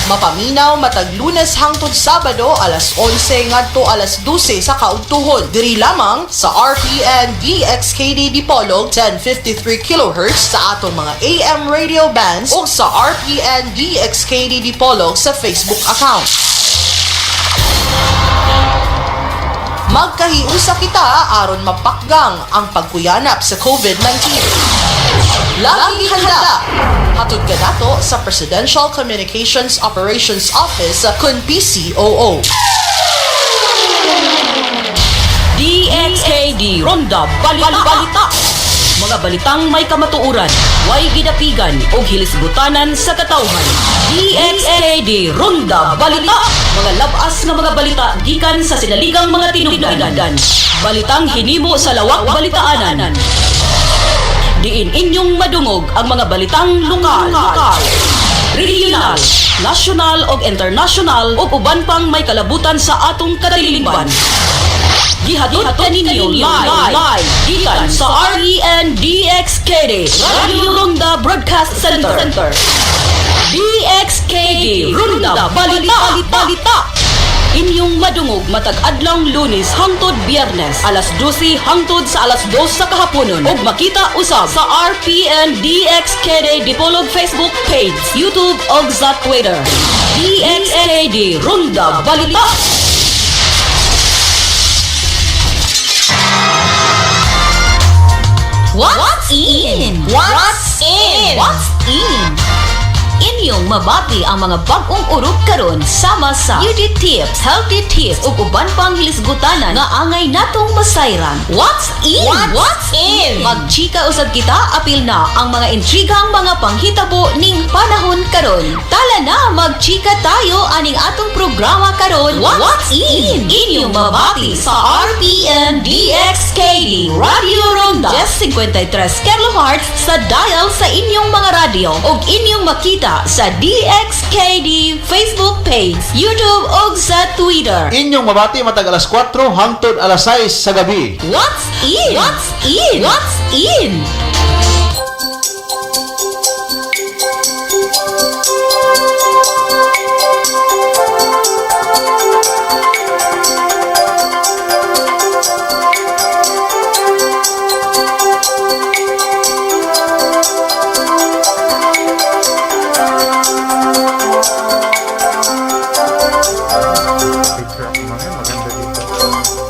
Mapaminaw matag Lunes hangtod Sabado alas 11 ngadto alas 12 sa kaugtuhon. Diri lamang sa RPN DXKD Dipolog 1053 kHz sa atong mga AM radio bands o sa RPN DXKD Dipolog sa Facebook account. Magkahiusa kita aron mapakgang ang pagkuyanap sa COVID-19. Lagi handa! Hatod ka nato sa Presidential Communications Operations Office kun PCOO. DXKD Ronda Balita. Mga balitang may kamatuuran, way gidapigan o hilisgutanan sa katawhan. DXKD Ronda Balita. Mga labas nga mga balita gikan sa sinaligang mga tinubdan. Balitang hinimo sa lawak balitaanan. Diin inyong madungog ang mga balitang lokal, regional, national o international o uban pang may kalabutan sa atong katilingban. Gihatod ninyo live gikan sa REN DXKD Radio Ronda Broadcast Center. DXKD Ronda Balita. Inyong madungog matag adlong Lunes hangtod Biyernes alas 12 hangtod sa alas 2 sa kahaponon ug makita usab sa RPN DXKD Dipolog Facebook page, YouTube ug sa Twitter. DXKD Ronda Balita. What's in? Inyong mabati ang mga bagong urok karon sama sa beauty tips, healthy tips ug uban pang hilisgutanan nga angay natong masayran. What's in? Magchika usab kita apil na ang mga intrigang mga panghitabo ning panahon karon. Tala na magchika tayo aning atong programa karon. What's in? Inyong mabati sa RPN DXKD Radio Ronda 53 kHz sa dial sa inyong mga radyo ug inyong makita sa DXKD Facebook page, YouTube ug sa Twitter. Inyong mabati matag alas 4 hangtod alas 6 sa gabi. What's in?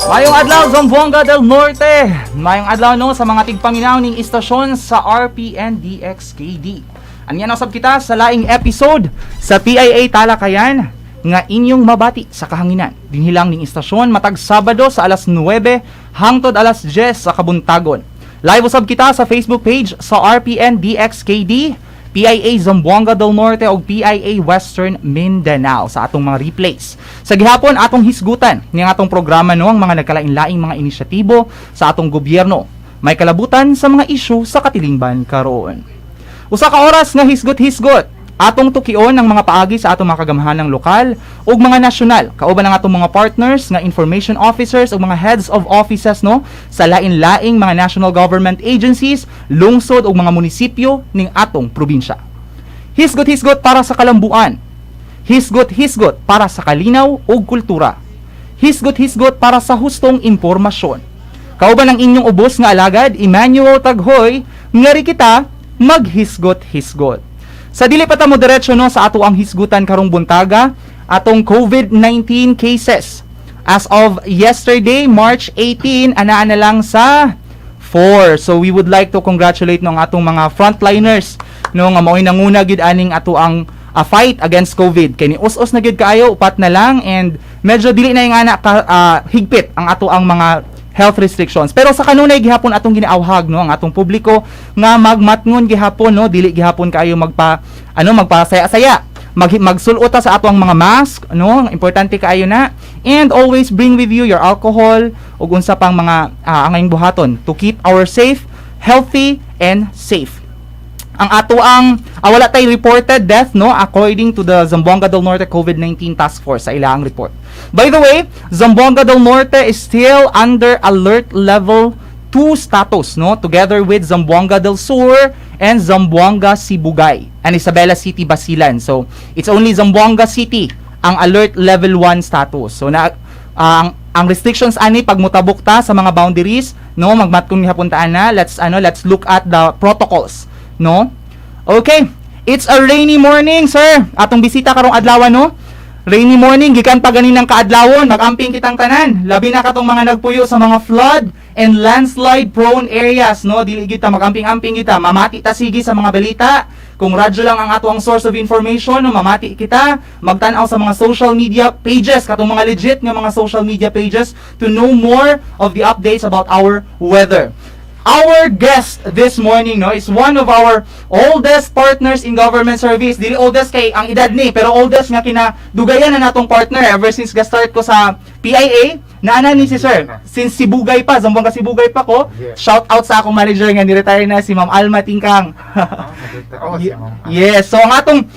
Mayong adlaw Zamboanga del Norte. Mayong adlaw no sa mga tigpaminaw ning istasyon sa RPN DXKD. Anyan usab kita sa laing episode sa PIA Talayan nga inyong mabati sa kahanginan. Dinhilang ning istasyon matag Sabado sa alas 9 hangtod alas 10 sa kabuntagon. Live usab kita sa Facebook page sa RPN DXKD, PIA Zamboanga del Norte o PIA Western Mindanao sa atong mga replays. Sa gihapon atong hisgutan ning atong programa no ang mga nagkalain-laing mga inisyatibo sa atong gobyerno. May kalabutan sa mga isyu sa katilingban karon. Usa ka oras nga hisgot-hisgot atong tukion ang mga paagi sa atong mga kagamahanang lokal ug mga nasyonal. Kauban ang atong mga partners nga information officers ug mga heads of offices no sa lain-laing mga national government agencies, lungsod ug mga munisipyo ning atong probinsya. Hisgot-hisgot para sa kalambuan. Hisgot-hisgot para sa kalinaw ug kultura. Hisgot-hisgot para sa hustong impormasyon. Kauban ang inyong ubos nga alagad, Emmanuel Taghoy, ngari kita maghisgot-hisgot. Sa dili pa ta mo diretso no sa ato ang hisgutan karong buntaga, atong COVID-19 cases. As of yesterday, March 18, ana lang sa 4. So we would like to congratulate no ang atong mga frontliners no nga mao'y nanguna gid aning ato ang fight against COVID. Kay ni us-us na gid kaayo, upat na lang and medyo dili na yung ana higpit ang ato ang mga health restrictions. Pero sa kanunay gihapon atong ginaawhag no ang atong publiko nga magmatngon gihapon no dili gihapon kaayo magpasaya-saya. Magsulota sa ato ang mga mask no, importante kaayo na, and always bring with you your alcohol ug unsa pang mga angayong buhaton to keep our safe, healthy and safe. Ang ato ang wala tay reported death no according to the Zamboanga del Norte COVID-19 Task Force sa ilang report. By the way, Zamboanga del Norte is still under alert level 2 status no together with Zamboanga del Sur and Zamboanga, Sibugay, and Isabela City, Basilan. So, it's only Zamboanga City ang alert level 1 status. So, ang restrictions ani pag mutabok ta sa mga boundaries, no, magmatkong hapuntaan na, let's look at the protocols, no? Okay, it's a rainy morning, sir. Atong bisita karong adlaw, no? Rainy morning, gikan pa ganinang kaadlawon, magamping kitang tanan. Labi na katong mga nagpuyo sa mga flood and landslide prone areas, no? Dili kita magamping-amping kita, mamati ta sige sa mga balita. Kung radyo lang ang ato ang source of information, no, mamati kita, magtan-aw sa mga social media pages, katong mga legit nga mga social media pages to know more of the updates about our weather. Our guest this morning, no, is one of our oldest partners in government service. Dili oldest kay ang edad ni, pero oldest nga kinadugayan na natong partner ever since ga-start ko sa PIA. Naana ni si sir, since Sibugay pa, Zamboanga Sibugay pa ko. Shout out sa akong manager nga ni-retire na si Ma'am Alma Tingkang. Yes, so ang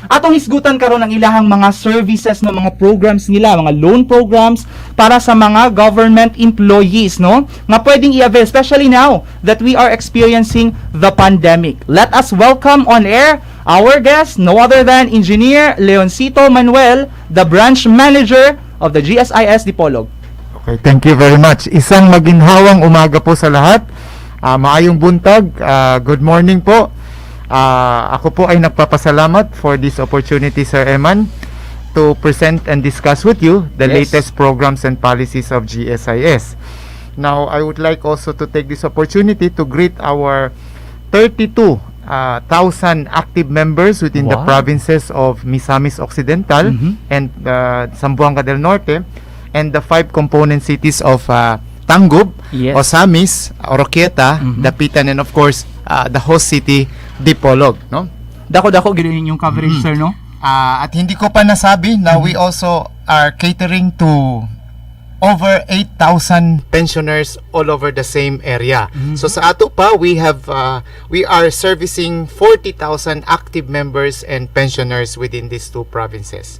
atong hisgutan karon ang ilahang mga services no, mga programs nila, mga loan programs para sa mga government employees, no? Nga pwedeng i-avail, especially now that we are experiencing the pandemic. Let us welcome on air our guest, no other than Engineer Leoncito Emmanuel, the branch manager of the GSIS Dipolog. Okay, thank you very much. Isang maginhawang umaga po sa lahat. Maayong buntag. Good morning po. Ako po ay nagpapasalamat for this opportunity, Sir Eman, to present and discuss with you the latest programs and policies of GSIS. Now, I would like also to take this opportunity to greet our 32,000 active members within the provinces of Misamis Occidental and Zamboanga del Norte, and the 5 component cities of Tangub, Osamis, Oroquieta, Dapitan, and of course, the host city, Dipolog. No? Dako ginoon yung coverage, sir, no? At hindi ko pa nasabi na we also are catering to over 8,000 pensioners all over the same area. So sa ato pa, we are servicing 40,000 active members and pensioners within these 2 provinces.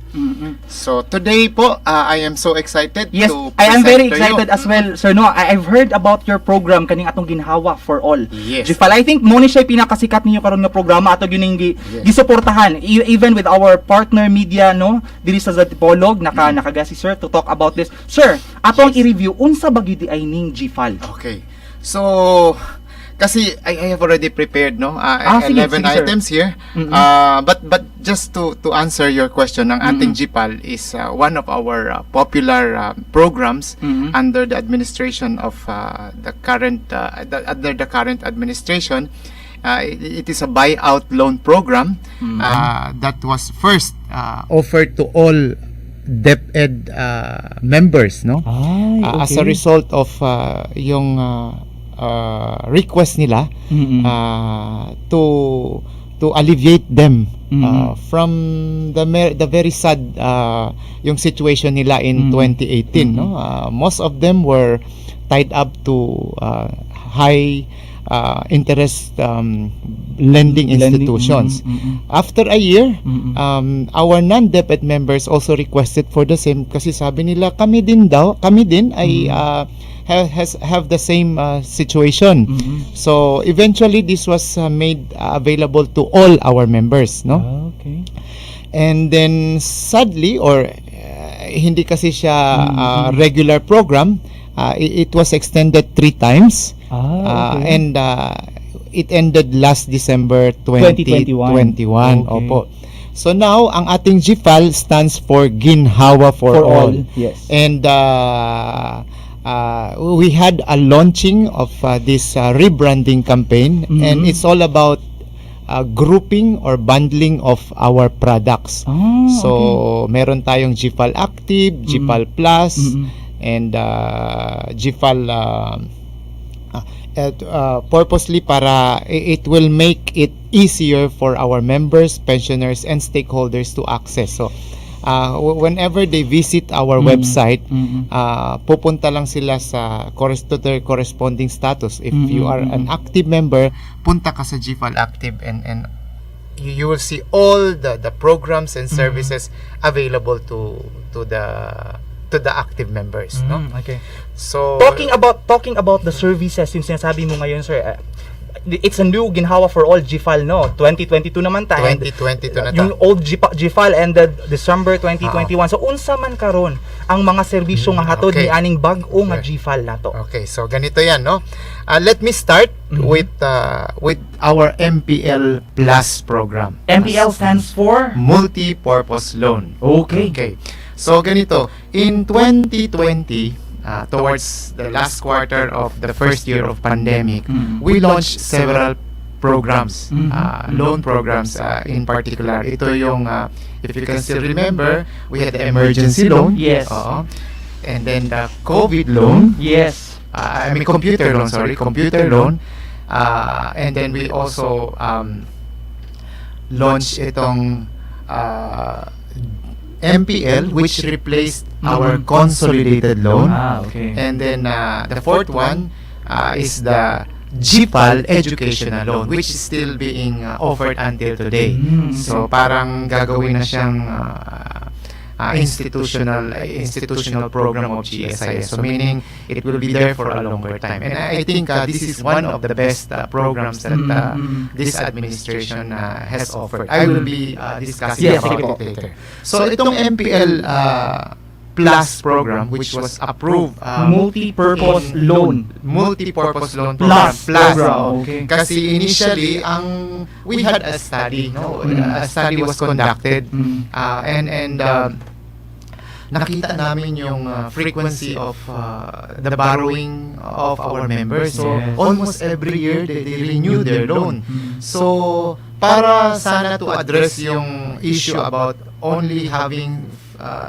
So today po, I am so excited to I am very present to excited you. as well, sir, no? I've heard about your program kaning atong ginhawa for all. Yes. Gifal, I think mo ni siya pinakasikat ninyo karon nga programa ato gining gisuportahan even with our partner media, no? Diri sa Dipolog nakagasi sir to talk about this. Sir, atong i-review unsa ba gid ay ning GFAL? Okay. So kasi I have already prepared, no? 11 items here. But just to answer your question, ang ating GPAL is one of our popular programs under the administration of the current under the current administration. It is a buyout loan program that was first offered to all DepEd members, no? As a result of yung request nila to alleviate them from the very sad yung situation nila in 2018, no? Most of them were tied up to high interest lending institutions. After a year, our non-DepEd members also requested for the same, kasi sabi nila kami din ay have the same situation. So eventually this was made available to all our members, no? Okay. And then sadly, or hindi kasi siya regular program, it was extended 3 times. And it ended last December 2021. Okay. Opo. So now, ang ating GFAL stands for Ginhawa for all. Yes. And we had a launching of this rebranding campaign, and it's all about grouping or bundling of our products. So meron tayong GFAL Active, GFAL Plus, and GFAL purposely para it will make it easier for our members, pensioners, and stakeholders to access. So whenever they visit our website, pupunta lang sila sa to their corresponding status. If you are an active member, punta ka sa GFAL Active, and you will see all the programs and services available to the active members, no? Okay. So Talking about the services, yung sinasabi mo ngayon, sir, it's a new ginhawa for all GFAL, no? 2022 naman ta. 2022 na ta. Yung old GFAL ended December 2021. So unsa man karon ang mga serbisyo nga hatod okay. ni aning bag-o nga GFAL nato? Okay, so ganito yan, no? Let me start with our MPL Plus program. MPL stands for Multi-Purpose Loan. Okay. Okay. So ganito, in 2020, towards the last quarter of the first year of pandemic, we launched several programs, loan programs in particular. Ito yung, if you can still remember, we had the emergency loan. Yes. And then the COVID loan. Yes. I mean computer loan, computer loan. And then we also launched itong MPL, which replaced our consolidated loan. Okay. And then the fourth one is the GPAL educational loan, which is still being offered until today. So parang gagawin na siyang institutional program of GSIS. So meaning it will be there for a longer time. And I think this is one of the best programs that this administration has offered. I will be discussing about it later. So itong MPL Plus program, which was approved Multi-purpose loan program plus. Okay. Kasi initially we had a study, no? A study was conducted and nakita namin yung frequency of the borrowing of our members. So almost every year they renew their loan. So para sana to address yung issue about only having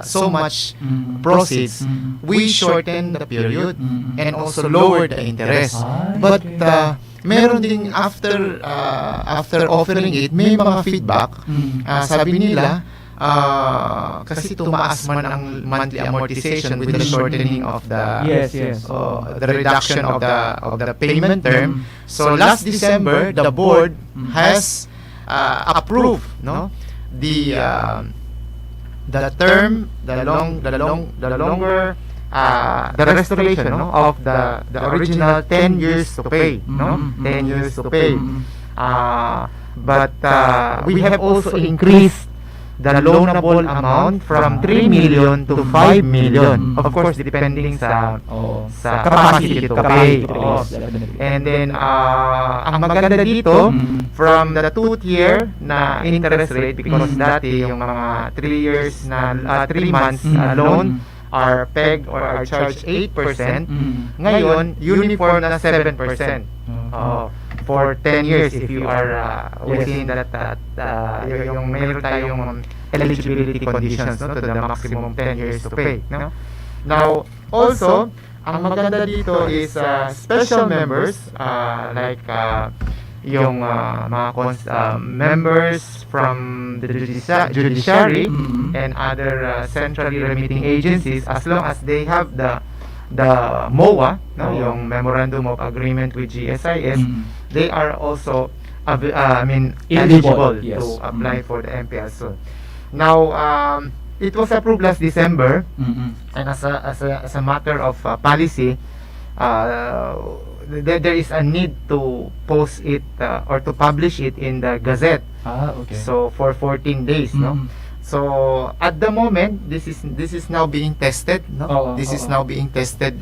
so much proceeds, we shorten the period and also lower the interest. But meron ding after offering it, may mga feedback. Sabi nila, kasi tumaas man ang monthly amortization with the shortening of the the reduction of the payment term. So last December, the board has approved, no, the restoration, no, of the original 10 years to pay, no, 10 years to pay. But we have also increased the loanable amount from 3 million to 5 million. Of course, depending sa capacity to pay. And then, ang maganda dito, from the 2-year na interest rate, because dati yung mga 3 months loan are pegged or are charged 8%. Ngayon, uniform na 7%. For 10 years if you are within that yung mayroon tayong eligibility conditions, no, to the maximum 10 years to pay, no. Now also ang maganda dito is special members like yung mga members from the judiciary and other centrally remitting agencies, as long as they have the MOA, no, yung Memorandum of Agreement with GSIS, they are also eligible to apply for the MPL. So now it was approved last December, and as a matter of policy, there is a need to post it or to publish it in the Gazette. So for 14 days, no. So at the moment, this is now being tested, no. This is now being tested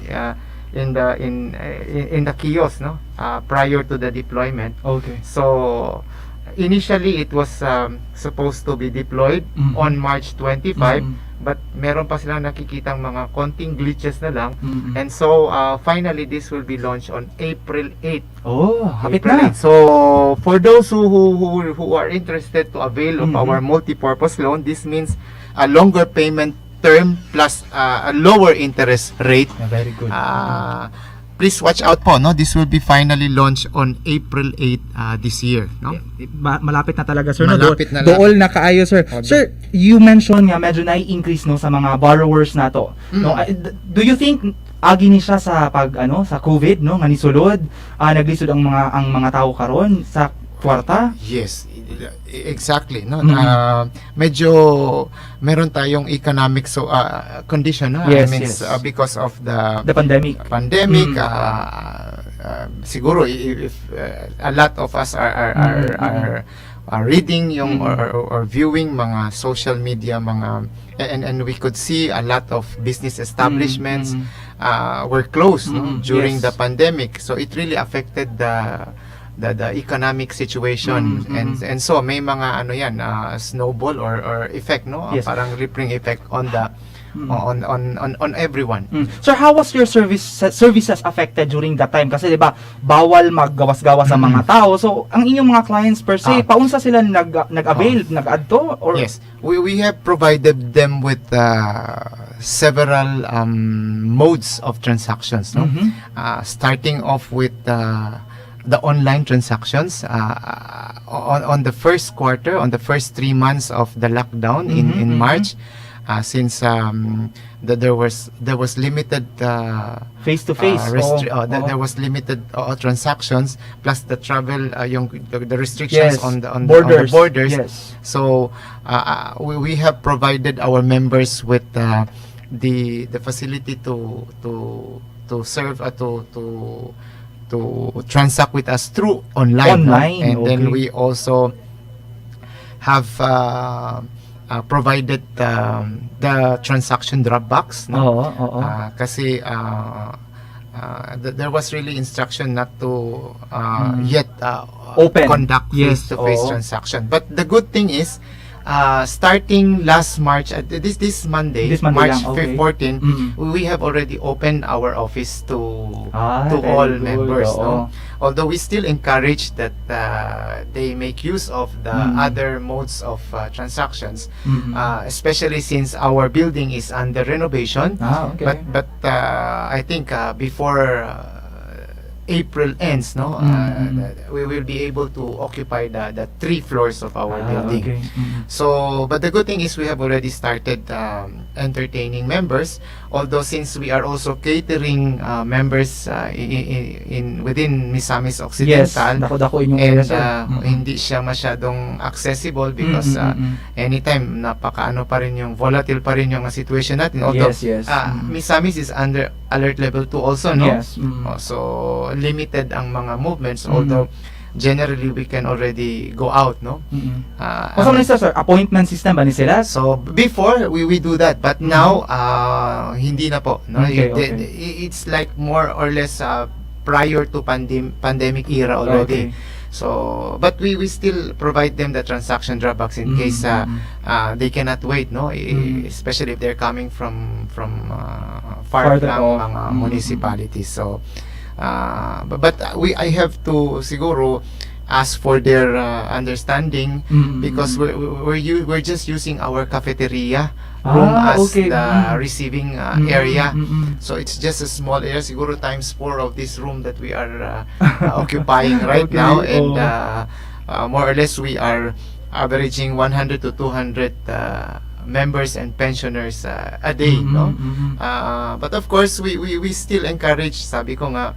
in the kiosk, no, prior to the deployment. So initially it was supposed to be deployed on March 25, but meron pa silang nakikitang mga konting glitches na lang, and so finally this will be launched on April 8. Hapit na. So for those who are interested to avail of our multi-purpose loan, this means a longer payment term plus a lower interest rate. Very good. Please watch out po, no? This will be finally launched on April 8 this year, no? Malapit na talaga, sir. Malapit no? na Dool na kaayo, sir. Sir, you mentioned nga medyo nai-increase, no, sa mga borrowers nato. No, do you think agi ni siya sa sa COVID, no, nga nisulod, naglisod ang mga tao karon sa kwarta? Yes, exactly, no. Medyo meron tayong economic condition, no? Yes, I mean, because of the pandemic. siguro if a lot of us are reading yung or viewing mga social media, mga and we could see a lot of business establishments were closed no, during Yes. the pandemic, so it really affected the economic situation, and so may mga ano yan, snowball or effect, no, Yes. parang rippling effect on the on everyone. Sir, how was your services affected during that time? Kasi 'di ba, bawal maggawas-gawas ang mga tao. So, ang inyong mga clients per se, paunsa sila nag-avail, nag-adto or Yes, we have provided them with several modes of transactions, no? Starting off with the online transactions on the first quarter, on the first 3 months of the lockdown in March, since there was limited face to face? there was limited transactions, plus the travel, the restrictions Yes, on the borders. borders. Yes. So we have provided our members with the facility to serve to transact with us through online, no? And then okay. we also have provided the transaction drop box, no? Kasi there was really instruction not to yet Open. conduct Yes, face-to-face transaction. But the good thing is, starting last March, this Monday, March lang, okay. 14, we have already opened our office to very all good, members. oo. No? Although we still encourage that they make use of the other modes of transactions, especially since our building is under renovation. Okay. But I think before April ends, no, we will be able to occupy the 3 floors of our building. Okay. So, but the good thing is we have already started entertaining members. Although since we are also catering members within Misamis Yes, Occidental, dako-dako inyong and area, sir. hindi siya masyadong accessible because anytime napakaano pa rin yung volatile pa rin yung situation natin. Although Yes. Misamis is under alert level 2 also, no? Yes. So limited ang mga movements, although generally we can already go out, no? Kasi nila sir, appointment system ba ni sila? So before we do that, but now hindi na po, no? Okay. It's like more or less prior to pandemic era already. Okay. So but we still provide them the transaction drawbacks in case they cannot wait, no? Especially if they're coming from far Farther from off. mga municipalities. So but I have to siguro ask for their understanding, because we're just using our cafeteria room as okay. the receiving area. So it's just a small area, siguro times 4 of this room that we are occupying right Okay. now, and more or less we are averaging 100 to 200 members and pensioners a day, no? But of course we still encourage, sabi ko nga,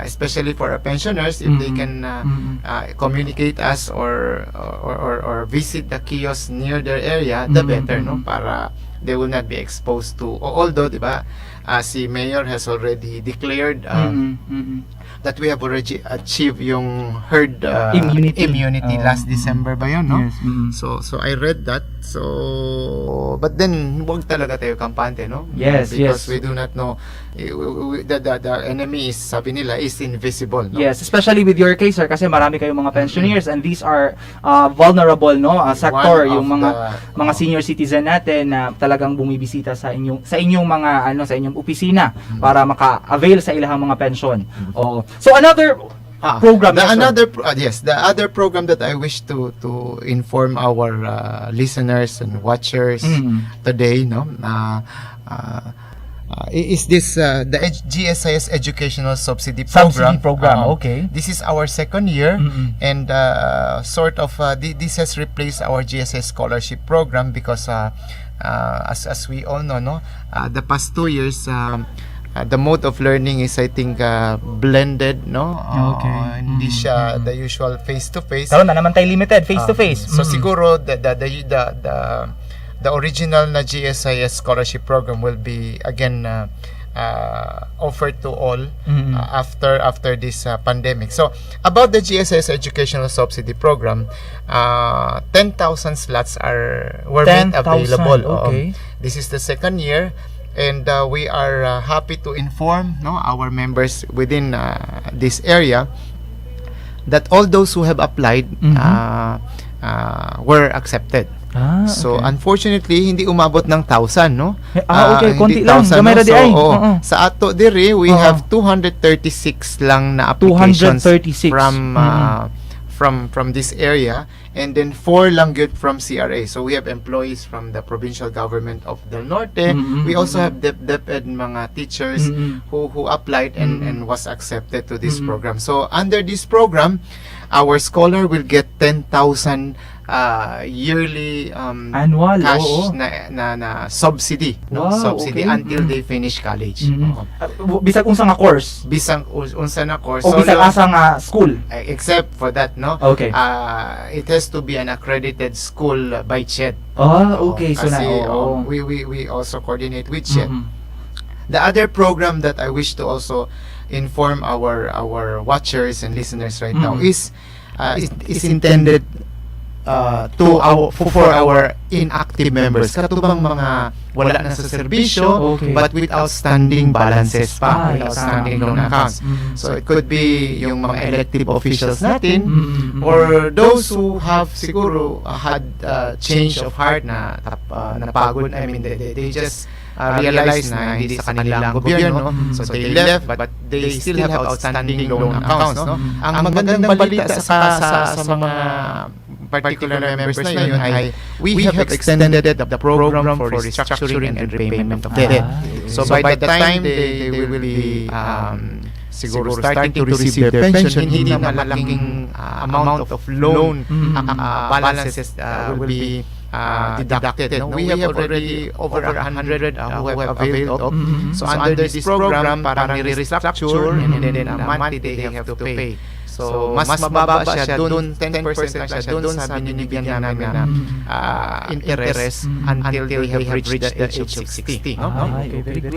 especially for our pensioners, if they can communicate us or visit the kiosk near their area, the better, no? Para they will not be exposed to, although diba, si Mayor has already declared that we have already achieved yung herd immunity last December ba yun, no? Yes. So I read that. So but then wag talaga tayo kampante, no? Yes, Because yes. we do not know, the enemy is, sabi nila, is invisible, no? Yes, especially with your case, sir, kasi marami kayong mga pensioners and these are vulnerable, no, sector, One yung of mga senior citizen natin na talagang bumibisita sa inyong mga sa inyong opisina para maka-avail sa ilahang mga pension. Oo. So another program, yes, sir. The other program that I wish to inform our listeners and watchers today, no, is this the GSIS Educational Subsidy Program. Okay. This is our second year, and sort of this has replaced our GSIS Scholarship Program because as we all know, no, the past 2 years the mode of learning is, I think, blended, no? Okay. Hindi siya the usual face-to-face. Karon na naman tayo limited face-to-face. So siguro the original na GSIS scholarship program will be again offered to all after this pandemic. So about the GSS Educational Subsidy Program, 10,000 slots were made 10,000, available. okay. This is the second year, and we are happy to inform our members within this area that all those who have applied were accepted. So okay. Unfortunately hindi umabot ng 1,000, no? Okay, konti hindi lang, 1,000, gamay ra di ay. Sa ato diri we have 236 lang na applications 236 from this area, and then 4 lang good from CRA. So we have employees from the provincial government of Del Norte. We also have DepEd mga teachers who applied and was accepted to this program. So under this program, our scholar will get 10,000 yearly annual cash oo. na subsidy, no? Wow, Subsidy okay. until they finish college. Bisag unsa nga course Bisang unsa na course, o bisag asa nga school. except for that, no? Okay. It has to be an accredited school by CHED. Okay, so Kasi, na we also coordinate with CHED. The other program that I wish to also inform our watchers and listeners right now is intended for our inactive members, katubang mga wala na sa serbisyo, Okay. but with outstanding balances pa, with yes, outstanding tama. loan accounts. So it could be yung mga elective officials natin, or or those who have siguro had change of heart na napagod. I mean, they just realize na hindi sa kanilang gobyerno, so they left, but they still have outstanding loan accounts, no? Ang magandang balita sa mga particular members na yun ay we have extended the program for restructuring and repayment of debt. So by the time they will be siguro starting to receive their pension, hindi na malaking amount of loan balances will be deducted. No? We have already over 100 who have availed of. So under this program, parang i-restructure and then monthly they have to pay. So mas mababa siya doon, 10% lang siya doon sa binibigyan namin na interest until they have reached the age of 60. No?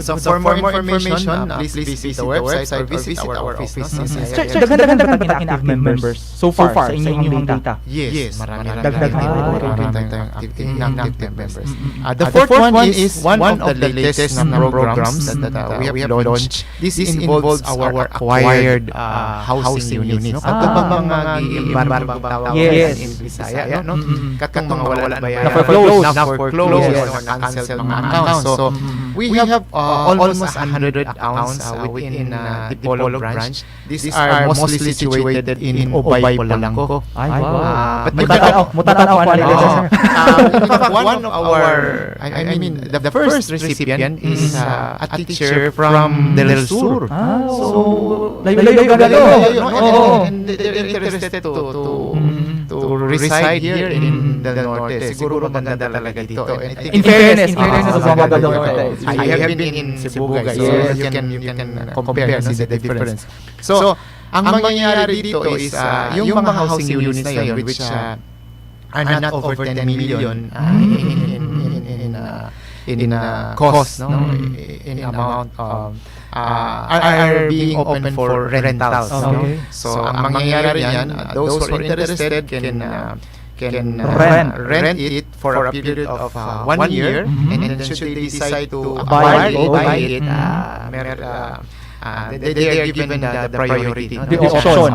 So for more information, please visit the website or visit our office. Daghan-daghan ba tayong active members so far sa inyong data? Yes, marami Dagdag na. tayong active members. The fourth one is one of the latest na programs that we have launched. This involves our acquired housing units. No? Katong mga gi-embargo tawag Yes. in Bisaya, no? Katong mga wala na bayaran, Na-foreclose. yes, or na-cancel mga accounts. So we have almost 100 accounts within Dipolog branch. These are mostly situated in Obay, Polanco. Ay, wow. But Mutanaw ano sir. In fact, one of our, I mean, the first recipient is a teacher from Del Sur. So Layo-layo, and they're interested to reside here in Del Norte. Siguro maganda talaga dito. And I think In fairness sa mga Del Norte. I have been in Cebu, guys. So you can compare the difference. So ang mangyayari dito is yung mga housing units na yun, which are not over 10 million in cost, no? In amount, are being open for rentals. Okay. So ang mangyayari yan, those who are interested can rent it for a period of 1 year, and then should they decide to buy it, they are given the priority, The option.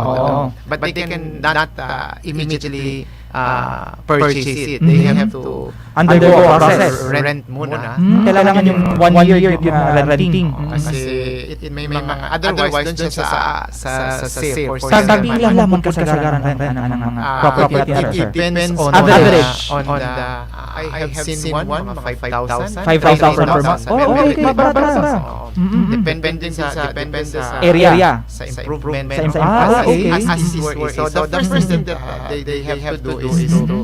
but they can not immediately purchase it. They have to Undergo a process. rent muna. Kailangan yung 1 year yung renting. Kasi it may mga otherwise dun siya sa sale for Sa sale. pila lamang kasagaran ng mga property It natin, sir. depends on Average. I have seen one mga 5,000 5,000 per month. Okay, bata. Depende din sa Area. sa improvement. Okay. As is work. So the first thing that they have to do is to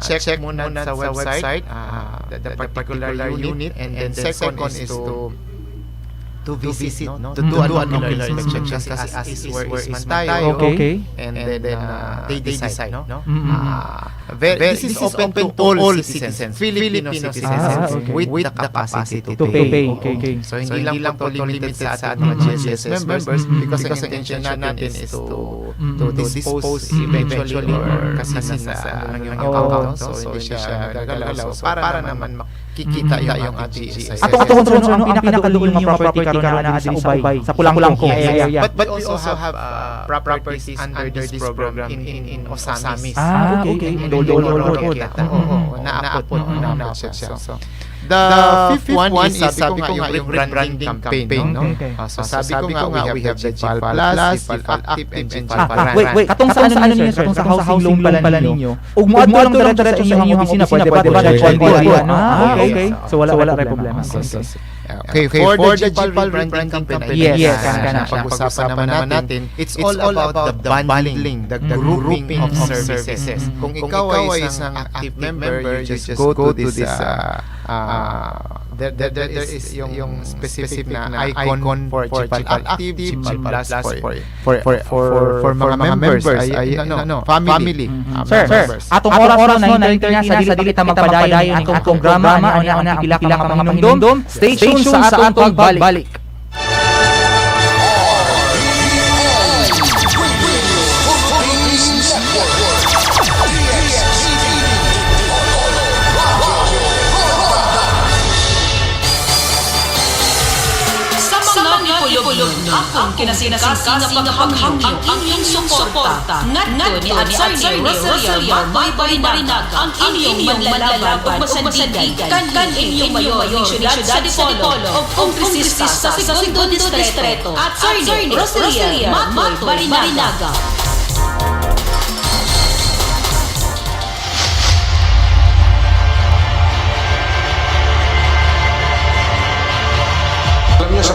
check muna sa website the particular unit, and then second is to to visit, no? To do an ocular inspection kasi as is where is man tayo. Okay. And then they decide, no? This is open to all citizens, Filipino citizens with the capacity to pay. Okay. So hindi lang po limited sa ating mga GSS members because ang intention natin is to dispose eventually or kasi sa yung account, so hindi siya nagagalaw. So para naman makikita yung ating GSS. Atong ang pinakaluon yung mga property karon na sa Ubay, sa Pulang-Pulang. But we also have properties under this program in Osamis. Okay. Naapot siya. So, the fifth one is sabi ko nga yung rebranding campaign, no? So sabi ko nga we have the GPAL Plus, GPAL Active, and GPAL Brand. Wait, katong sa ano ninyo, sir? Katong sa housing loan pala ninyo. Ug mo adto lang diretso sa inyong opisina, pwede ba? Okay. So wala problema. Okay, for the GPAL rebranding campaign, yes, pag-usapan naman natin, it's all about the bundling, the grouping of services. Kung ikaw ay isang active member, you just go to this there is yung specific na icon for GPAL Active, GPAL Plus for mga members, family. Sir, atong oras no 9:30 na sa dili ta magpadayon atong programa ana ang pila ka mga pahinumdom. Stay tuned sa atong pagbalik. Akong kinasinasing nga paghangyo ang inyong suporta. Ngadto ni Attorney Rosalier Marinaga ang inyong manlalaban o masandigan kan inyong mayor ni Siyudad sa Dipolo o kongresista sa Segundo Distrito. Attorney Rosalier Marinaga.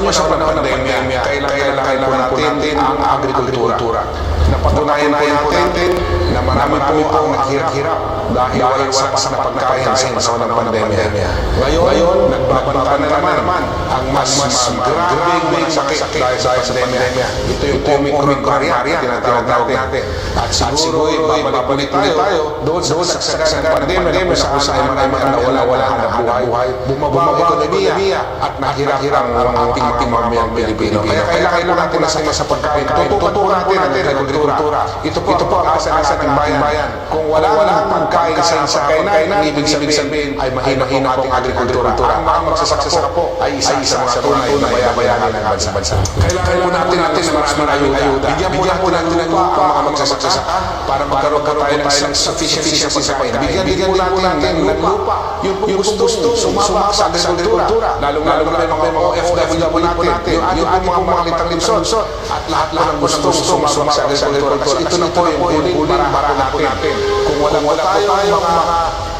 Sa panahon ng pandemya, kailangan po natin ang agrikultura. Napatunayan po natin na marami po ang naghirap dahil walang sapat na pagkain sa panahon ng pandemya. Ngayon, nagbabanta na naman ang mas grabing sakit dahil sa pandemya. Ito yung Omicron variant na tinatawag natin. At siguro babalik tayo doon sa kasagsagan ng pandemya kung saan ay mga nawala ng buhay, bumaba ang ekonomiya at naghirap ang ating mamamayan Pilipino. Kaya kailangan natin sa pagkain. Tututukan natin ang agrikultura. Ito po ang asa ng bayan. Kung wala pagkain sa kainan, ibig sabihin ay mahina po ang agrikultura. Ang mga magsasaka po ay isa sa mga tunay na bayani ng bansa. Kailangan po natin ng maraming ayuda. Bigyan po natin ng lupa ang mga magsasaka para magkaroon tayo ng sufficiency sa pagkain. Bigyan po natin ng lupa yung gusto sumama sa agrikultura. Lalo na may mga OFW natin, yung mga makitang limson at lahat ng gusto sumama sa agrikultura. Kasi ito na po yung huling para po natin. Kung wala tayo mga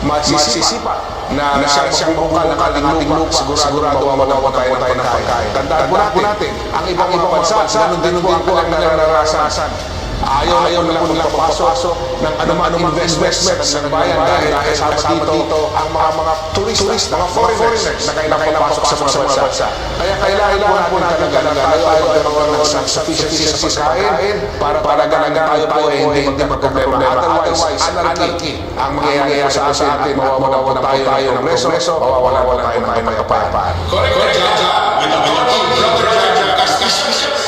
masisipa na siyang bukal ng ating lupa, sigurado mawawalan tayo ng pagkain. Tandaan po natin, ang ibang bansa, ganun din po ang nararasan. Ayaw na lang magpapasok ng anumang investment ng bayan dahil kasama dito ang mga tourist, mga foreigners na kailangan papasok sa mga bansa. Kaya kailangan po natin talaga tayo ay magkaroon ng sufficiency sa pagkain para tayo po ay hindi magkaproblema. Otherwise, anarchy ang mangyayari sa atin, mawawala tayo ng reso, mawawala tayo ng kapayapaan. Correct.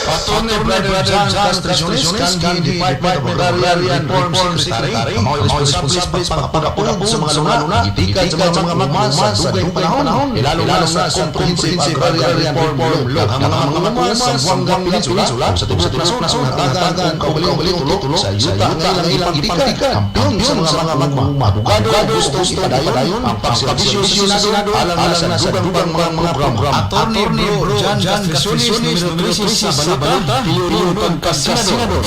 Attorney Brother John Castriciones, Candy Department of Agrarian Reform Secretary, ang mga responsible sa pagpapagapod sa mga luna, itikad sa mga magma sa dugay panahon, lalo sa Comprehensive Agrarian Reform Law, ang mga magma sa Buangang Peninsula, sa tubsat nasong nagkakagan kaubaling-ulo sa yuta ng ilang itikad, kampiyon sa mga magma. Abogado gustong ipadayon ang pagsibisyon sa Senado alang sa dugang mga program. Attorney Bro John Castriciones, numero 3 sa Balita, Piliyon Pagkasenador.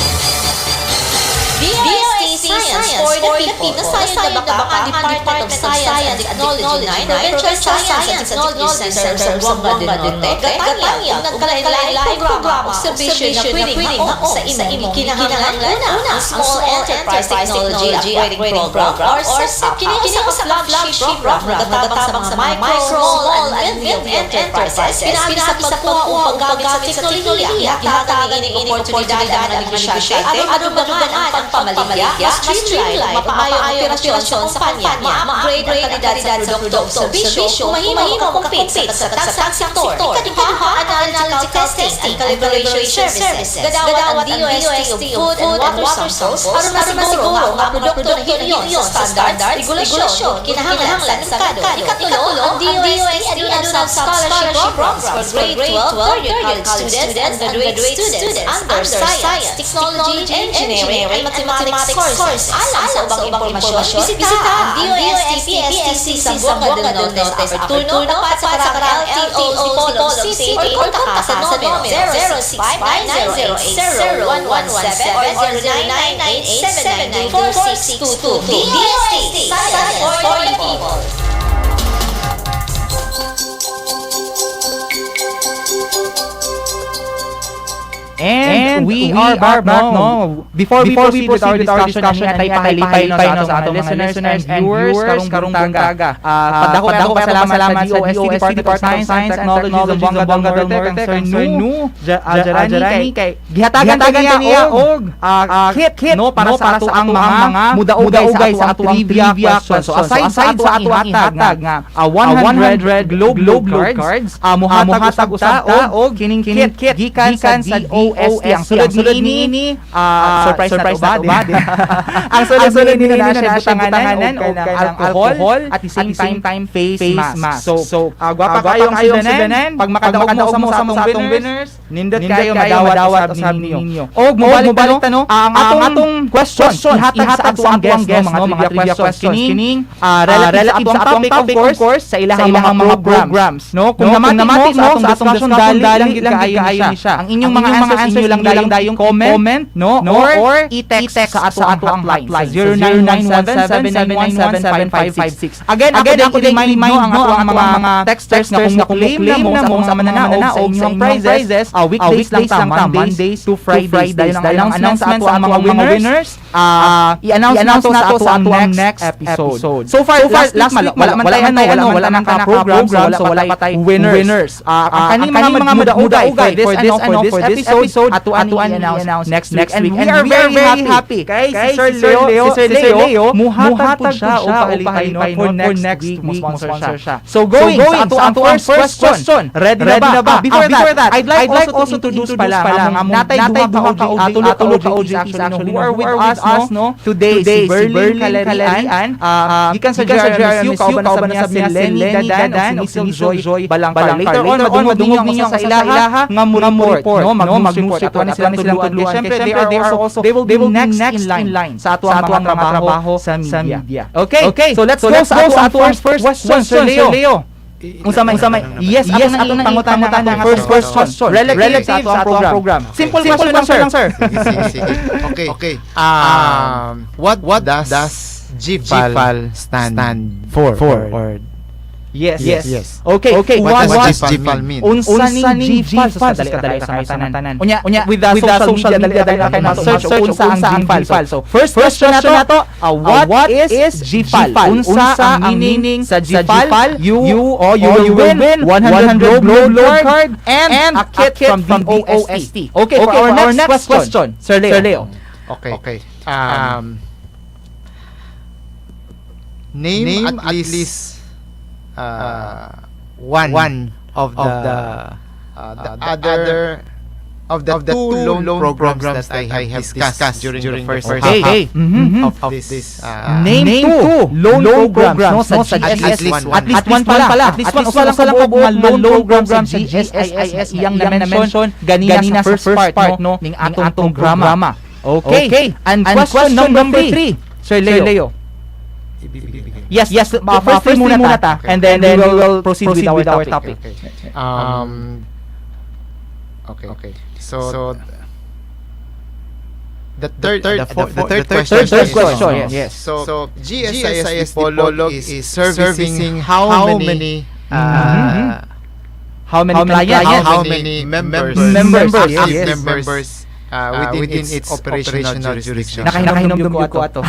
DSK Science for the People. Nasayad na ba ang Department of Science and Technology na Provincial Science and Technology Center sa Buanga del Norte, Gatanyag, nagkalain programa o serbisyo na pwedeng haon sa imong kinahanglan. Una, ang Small Enterprise Technology Upgrading Program or SEP. Kini sa flagship program nagatabang sa micro, small, and medium enterprises. Pinabi sa pagkuha o paggamit sa teknolohiya, gihatag ang oportunidad ang negosyante, adubangan ang pagpamaligya, streamline, mapaayo ang operasyon sa kumpanya, ma-upgrade ang kalidad sa produkto o serbisyo, mahimong compete sa taksang sektor. Ikaduha, analytical testing, calibration services, gadawat ang DOST o Food and Water Source, para masiguro ang produkto na hiniyon sa standard, regulasyon, kinahanglan sa merkado. Ikatulo, ang DOST Adunal Scholarship Programs for grade 12, third-year college students, undergraduate students, under science, technology, engineering, and mathematics courses. Alam sa ubang impormasyon, bisita ang DOST PSTC sa Buanga del Norte sa Turno, tapat sa karang LTO Dipolog City, or kontak sa numero 065-9080-0117 or 0998-792-4622. DOST, Science for the People. And we are back no. Before we proceed with our discussion, ay pahilipay no sa atong mga listeners and viewers karong buntaga. Padako pasalamat sa DOST Department of Science and Technology sa Buanga del Norte kang Sir Nu Jarani kay gihatagan niya og kit no para sa ato ang mga mudaugay sa ato ang trivia questions. So aside sa ato ang ihatag nga 100 globe cards, muhatag usa og kining kit gikan sa DOST. Ang sulod ni surprise na ba? Ang sulod ni na siya butanganan o alcohol at the same time face mask. So gwapa kayo ang sudanan pag makadaog mo sa atong winners, nindot kayo madawat sa ninyo. Og mobalik no ang atong question ihatag sa ato ang guest mga trivia questions kining relative sa atong topic of course sa ilahang mga programs no kung namati mo sa atong discussion dali lang kaayo ni siya. Ang inyong mga answers inyo lang dayong comment no or i-text sa ato ang hotline 0917-791-7556. Again ako remind mo ang mga texters na kung claim na mo sa mananaog sa inyong prizes weekdays lang Mondays to Fridays dahil ang announcement sa mga winners i-announce nato sa ato ang next episode. So far last week wala nang ka-program so wala pa tay winners. Ang kaning mga mudaugay for this episode atuan i-announce next week. And we are very happy kay Sir Leo muhatag po siya o pailipay for next week mo sponsor siya. So going sa ato ang first question. Ready na ba? Before that, I'd like also to introduce pala natay duha ka OJT actually who are with us no today si Berlin Kalarian gikan sa JRMSU kauban na sa si Lenny Dadan o si Joy Balangkar. Later on madungog ninyo sa ilaha nga mo report no mag-report atuan silang tudluan. Siyempre they will be next in line sa ato ang mga trabaho sa media. Okay, so let's go sa ato ang first question, Sir Leo. Unsa may yes ato nang pangutan ng first question relative sa ato ang program. Simple question lang sir. Okay. What does GPAL stand for? Yes. Okay. What does GPAL mean? Unsa ni GPAL sa kadali sa tanan. Unya with the social media dali kay na search unsa ang GPAL. So first question nato, what is GPAL? Unsa ang meaning sa GPAL? You will win 100 globe card and a kit from DOST. Okay, for our next question, Sir Leo. Okay. Name at least one of the other of the two loan programs that I have discussed during the first half of this. Name two loan programs no sa GSIS. At least one pala. At least one lang mga loan programs sa GSIS iyang na-mention ganina sa first part no ning atong programa. Okay. And question number 3, Sir Leo. Yes. First muna ta, and then we will proceed with our topic. Okay. So The third Third question, yes. So GSIS Dipolog is servicing how many How many clients? how many members Yes. members within its operational jurisdiction. Nakahinom ko ato.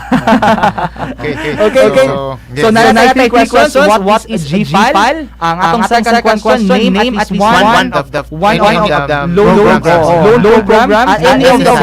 Okay. So, nanay questions. What is GFAL? Ang atong second question, name at least one of the loan program at any of the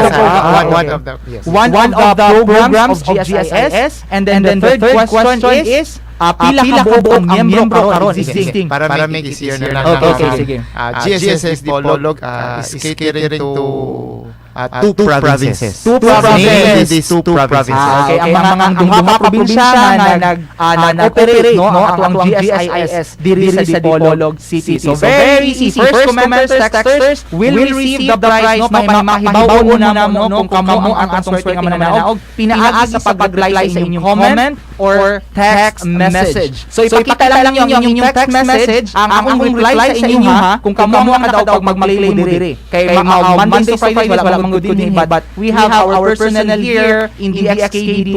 one of the programs of GSIS. And then the third question is pila ka buong miyembro karon existing. Para make it easier na lang. Okay, sige. GSIS Dipolog is catering to two provinces. Mainly these two provinces. Okay, ang mga duha pa probinsya na nag-operate no ang GSIS diri sa Dipolog City. So very easy. First commenters, texters will receive the prize no mahibaw mo na mo kung kamo ang swerte nga mananaog pinaagi sa pag-reply sa inyong comment or text message. So ipakita lang yung inyong text message ang akong reply sa inyo ha kung kamo ang daw pag mag-play mo diri. Kay Monday to Friday wala mang good din but we have our personnel here in the XKD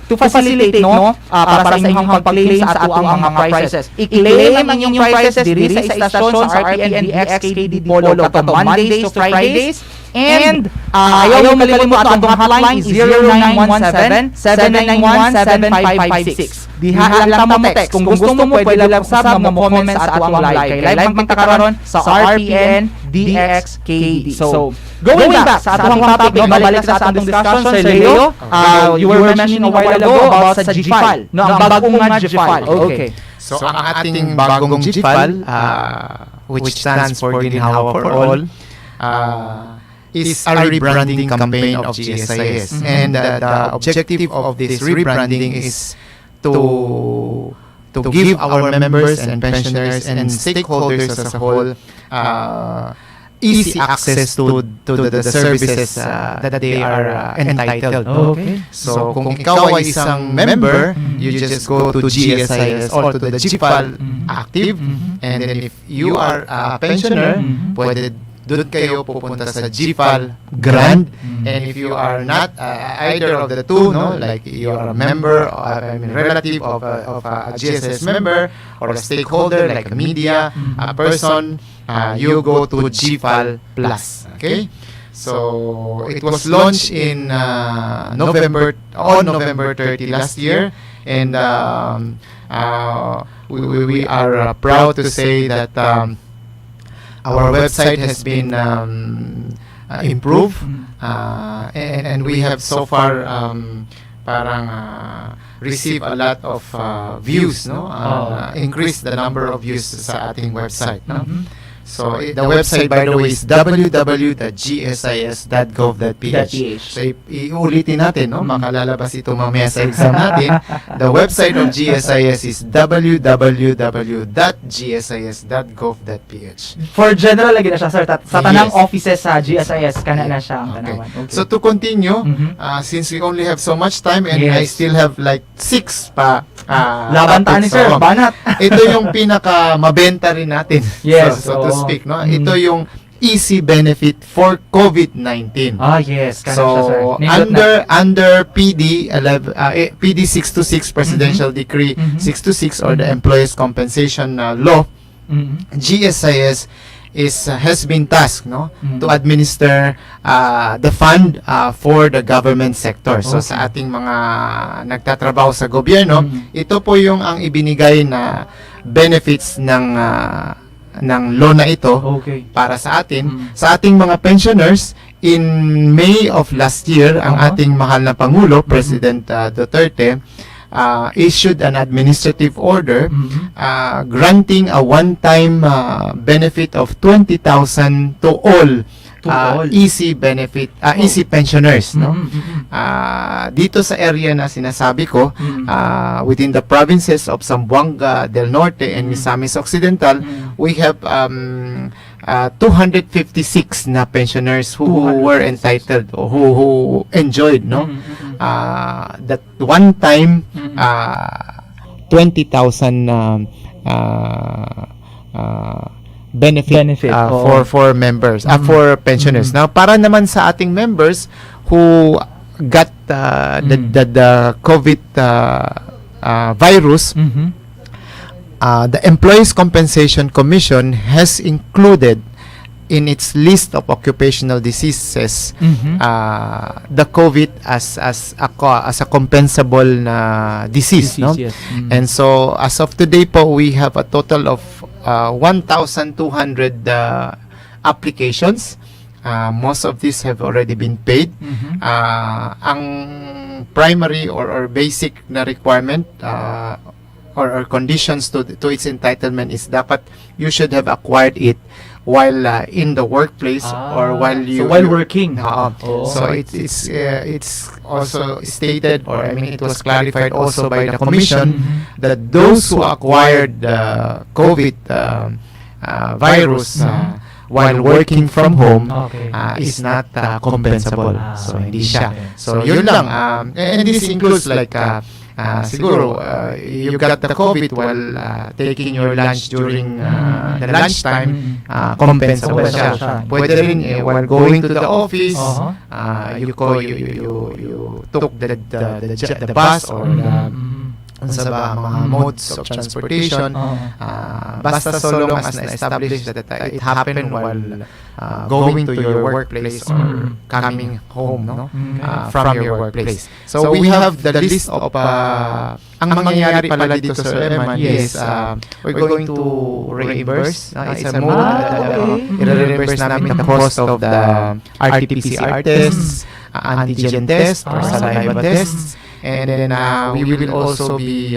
to facilitate no para sa inyong pag-claim sa ato ang mga prizes. I-claim ang inyong prizes diri sa istasyon sa RPN DXKD Dipolog kato Mondays to Fridays. And ayaw mo kalimutan ang hotline is 0917-791-7556. Diha lang mo text. Kung gusto mo, pwede lang usab nga mo comment sa ato ang live. Kay live magpinta karon sa RPN DXKD. So, going back sa atong topic, no, balik sa atong discussion, Sir Leo, you were mentioning a while ago about sa GFAL. No, ang bagong nga GFAL. Okay. So ang ating bagong GFAL, which stands for Ginhawa for All, is a rebranding campaign of GSIS. And the objective of this rebranding is to give our members and pensioners and stakeholders as a whole easy access to the services that they are entitled. Okay. So kung ikaw ay isang member, you just go to GSIS or to the GFAL active, and then if you are a pensioner, pwede doon kayo pupunta sa GFAL Grand, and if you are not either of the two, no, like you are a member, relative of a GSS member or a stakeholder like a media, a person, you go to GFAL Plus. Okay, so it was launched in November 30 last year, and we are proud to say that our website has been improved, and we have so far received a lot of views, no? Increase the number of views sa ating website, no? So the website, by the way, is www.gsis.gov.ph. So iulitin natin, no? Makalalabas ito mamaya sa exam natin. The website of GSIS is www.gsis.gov.ph. For general lagi na siya, sir. Sa tanang offices sa GSIS kana na siya ang tanawan. Okay. So to continue, since we only have so much time and I still have like 6 pa laban tayo ni sir, banat. Ito yung pinaka mabenta rin natin. Yes, so to speak, no? Ito yung easy benefit for COVID-19. Yes. So under PD 626 Presidential Decree 626 or the Employees Compensation Law, GSIS has been tasked, no, to administer the fund for the government sector. So sa ating mga nagtatrabaho sa gobyerno, ito po yung ang ibinigay na benefits ng law na ito para sa atin, sa ating mga pensioners. In May of last year, ang ating mahal na Pangulo, President Duterte, issued an administrative order granting a one-time benefit of 20,000 to all easy benefit, easy pensioners, no? Dito sa area na sinasabi ko, within the provinces of Zamboanga del Norte and Misamis Occidental, we have 256 na pensioners who were entitled or who enjoyed, no, that one time 20,000 benefit for members, for pensioners. Now para naman sa ating members who got the COVID virus, the Employees Compensation Commission has included in its list of occupational diseases the COVID as a compensable na disease, no? Yes. And so as of today po, we have a total of 1,200 applications. Most of these have already been paid. Ang primary or basic na requirement or conditions to its entitlement is dapat you should have acquired it while in the workplace or while working. So it's also stated, or I mean it was clarified also by the commission that those who acquired the COVID virus while working from home is not compensable. So hindi siya. So yun lang. And this includes like siguro you got the COVID while taking your lunch during the lunchtime, compensable siya. Pwede rin while going to the office, you took the bus or sa mga modes of transportation, basta so long as na-establish that it happened while going to your workplace or coming home, no? From your workplace. So we have the list of ang mangyayari pala dito, Sir Eman, is we're going to reimburse. It's a mode i-reimburse namin the cost of the RT-PCR tests, antigen test or saliva tests. And then we will also be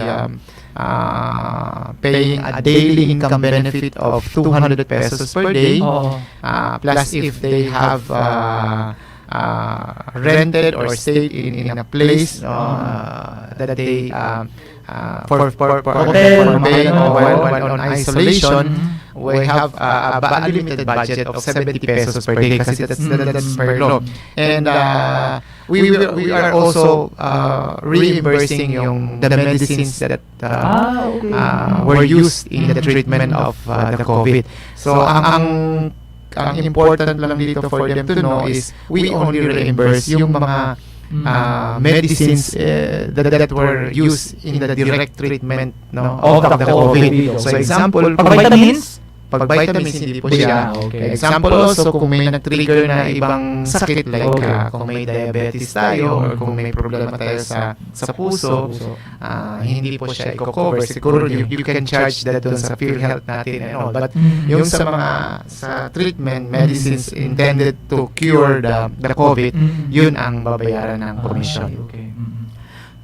paying a daily income benefit of 200 pesos per day. Plus if they have rented or stayed in a place that they for paying while on isolation, we have a limited budget of 70 pesos per day kasi that's per law. And we are also reimbursing the medicines that were used in the treatment of the COVID. So ang important lang dito for them to know is we only reimburse yung mga medicines that were used in the direct treatment of the COVID. So example, pag vitamins hindi po siya. Example also kung may nag-trigger na ibang sakit like kung may diabetes tayo or kung may problema tayo sa puso, hindi po siya i-cover. Siguro you can charge that dun sa PhilHealth natin and all. But yung sa mga treatment, medicines intended to cure the COVID, yun ang babayaran ng commission.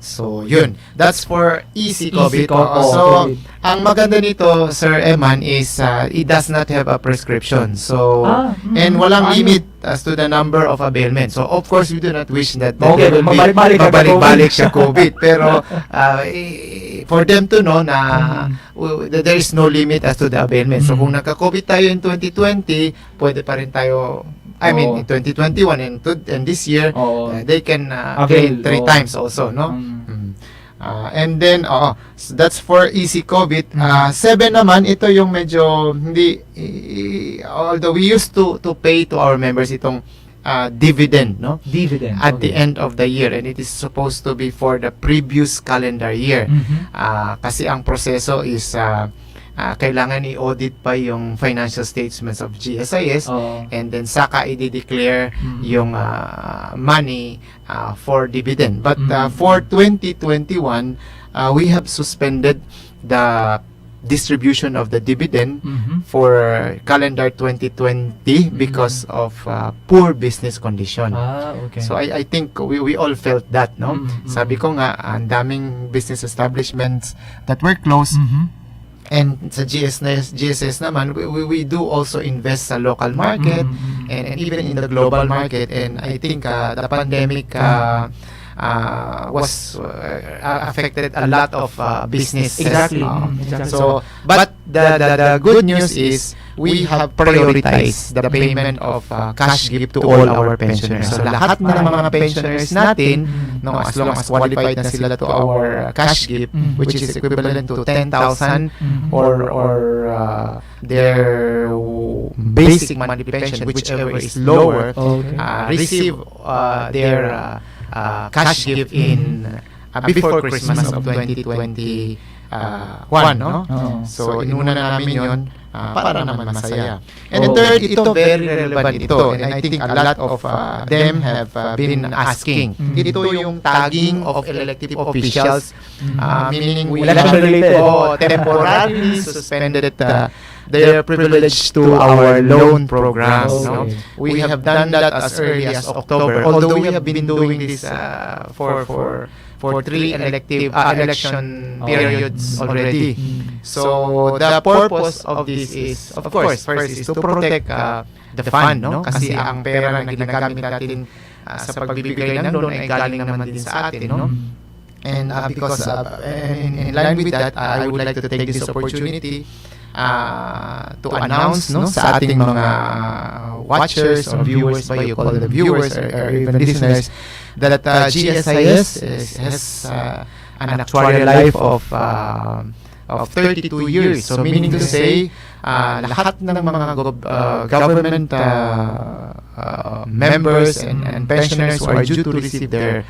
So, yun. That's for easy COVID. So, ang maganda nito, Sir Eman, is it does not have a prescription. So, and walang limit as to the number of availment. So, of course, we do not wish that there will be mabalik-balik siya COVID. Pero, for them to know na there is no limit as to the availment. So, kung nagka-COVID tayo in 2020, pwede pa rin tayo in 2021 and this year, they can claim 3 times also, no? And then, so that's for easy COVID. 7 naman, ito yung medyo hindi, although we used to pay to our members itong dividend, no? Dividend. At the end of the year, and it is supposed to be for the previous calendar year. Kasi ang proseso is kailangan i-audit pa yung financial statements of GSIS and then saka i-declare yung money for dividend. But for 2021, we have suspended the distribution of the dividend for calendar 2020 because of poor business condition. So I think we all felt that, no? Sabi ko nga, ang daming business establishments that were closed. And sa GSS naman, we do also invest sa local market and even in the global market. And I think the pandemic was affected a lot of businesses. Exactly. So, but the good news is we have prioritized the payment of cash gift to all our pensioners. So lahat ng mga pensioners natin, no, as long as qualified na sila to our cash gift, which is equivalent to 10,000 or their basic monthly pension, whichever is lower, receive their cash gift in before Christmas of 2021, no? So inuna namin yun para naman masaya. And then third, ito very relevant ito, and I think a lot of them have been asking. Ito yung tagging of elective officials, meaning we have temporarily suspended their privilege to our loan programs. No? We have done that as early as October, although we have been doing this for 3 election periods already. So the purpose of this is, of course, first is to protect the fund, no? Kasi ang pera na ginagamit natin sa pagbibigay ng loan ay galing naman din sa atin, no? And because in line with that, I would like to take this opportunity to announce, no, sa ating mga watchers or viewers, ba you call them viewers or even listeners, that GSIS has an actuarial life of 32 years. So meaning to say, lahat ng mga government members and pensioners who are due to receive their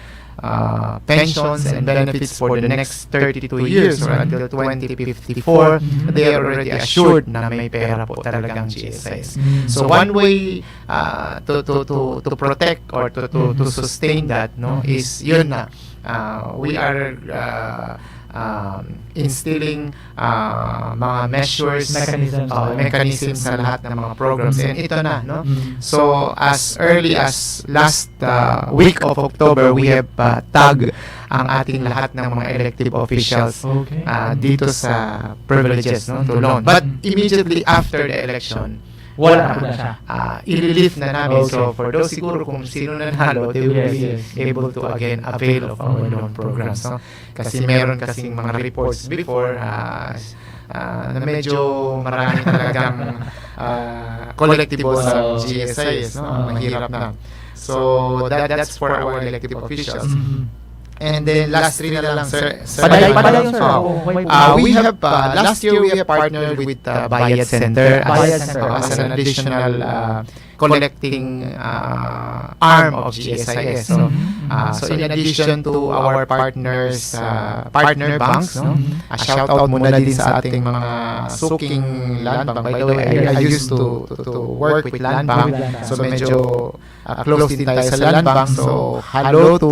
pensions and benefits for the next 32 years or until 2054, they are already assured na may pera po talagang GSIS. So one way to protect or to sustain that, no, is yun na we are instilling mga measures, mechanisms sa lahat ng mga programs, and ito na, no? So as early as last week of October, we have tag ang ating lahat ng mga elective officials dito sa privileges, no, to loan. But immediately after the election, wala na siya. I-relief na namin. So for those siguro kung sino nanalo, they will be able to again avail of our loan programs, no? Kasi meron kasing mga reports before na medyo marami talagang collectibles sa GSIS, no? Mahirap na. So that's for our elective officials. And then last 3 na lang, sir. Padayon, sir. We have last year we have partnered with Bayad Center as an additional collecting arm of GSIS. So in addition to our partners, partner banks, no? Shout out muna din sa ating mga suking land bank. By the way, I used to work with land bank, so medyo close din tayo sa land bank. So hello to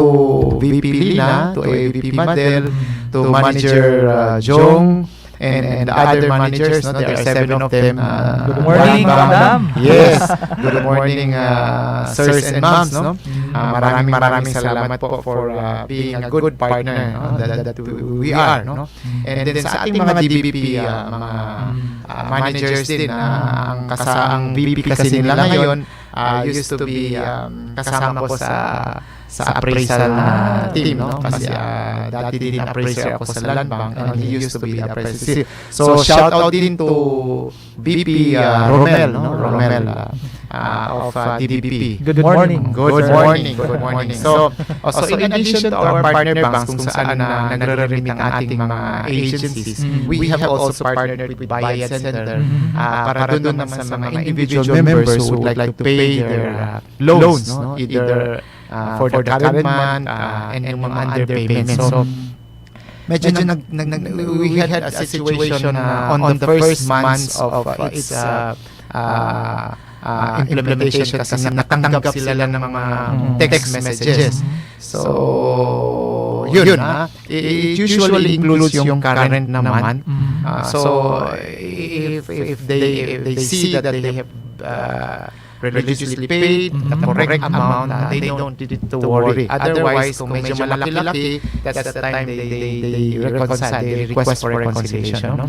VP Lina, to AVP Madel, to Manager Jong, and the other managers, no? There are 7 of them. Good morning, madam. Yes. Good morning, sirs and moms, no? Maraming salamat po for being a good partner, no? that we are, no? And then sa ating mga DBP, mga managers din, ang VP kasi nila ngayon used to be kasama ko sa appraisal na team, no? Kasi dati din appraiser ako sa land bank, and he used to be the appraiser. So shout out din to VP Romel, no? Romel of DBP. Good morning. Good morning. So in addition to our partner banks kung saan nagre-remit ang ating mga agencies, we have also partnered with Bayad Center para doon naman sa mga individual members who would like to pay their loans, no? Either for the current month and yung mga underpayments. So medyo we had a situation on the first months of its implementation kasi natanggap sila ng mga text messages. So yun, it usually includes yung current naman. So if they see that they have religiously paid the correct amount, they don't need to worry. Otherwise, kung medyo malaki-laki, that's the time they reconcile, they request for reconciliation, no?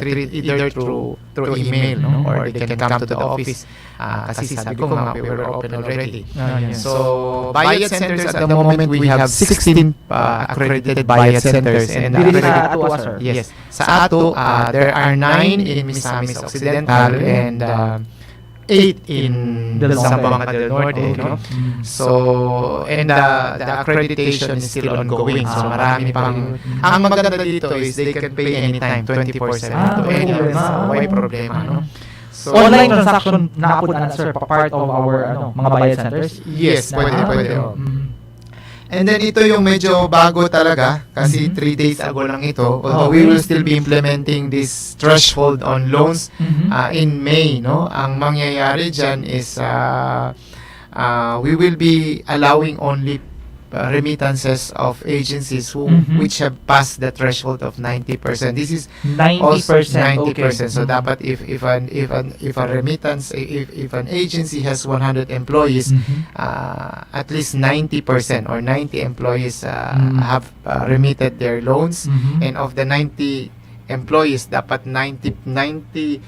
Either through email, no? Or they can come to the office. Kasi sabi ko nga, we were open already. So, Bayad Centers at the moment, we have 16 accredited Bayad Centers. And yes, sa ato, there are 9 in Misamis Occidental and 8 in Zamboanga del Norte, no? So, and the accreditation is still ongoing. So, marami pang... Ang maganda dito is they can pay anytime, 24/7 to anyone. So, may problema, no? So, Online transaction na po na sir, part of our mga bayad centers. yes, pwede. Oo. And then ito yung medyo bago talaga kasi 3 days ago lang ito. Although we will still be implementing this threshold on loans in May, no? Ang mangyayari dyan is we will be allowing only remittances of agencies which have passed the threshold of 90%. This is 90%. also 90%. Okay. So dapat if a remittance, if an agency has 100 employees, at least 90% or 90 employees have remitted their loans, and of the 90 employees, dapat 90%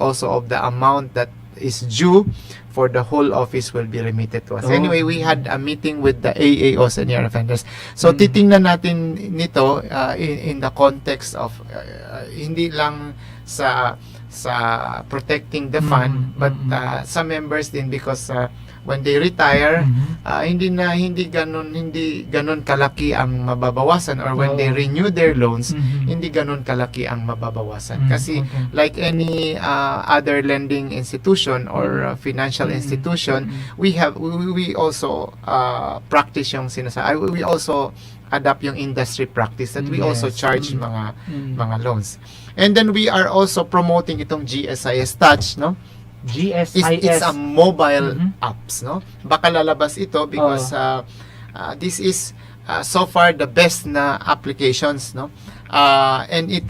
also of the amount that is due for the whole office will be remitted to us. Anyway, we had a meeting with the AAO senior offenders. So titingnan natin nito in the context of hindi lang sa protecting the fund, but sa members din, because when they retire, hindi ganun kalaki ang mababawasan, or when they renew their loans, hindi ganun kalaki ang mababawasan. Kasi like any other lending institution or financial institution, we also practice yung we also adapt yung industry practice that we also charge mga loans. And then we are also promoting itong GSIS Touch, no? GSIS. It's a mobile apps, no? Baka lalabas ito because this is so far the best na applications, no? And it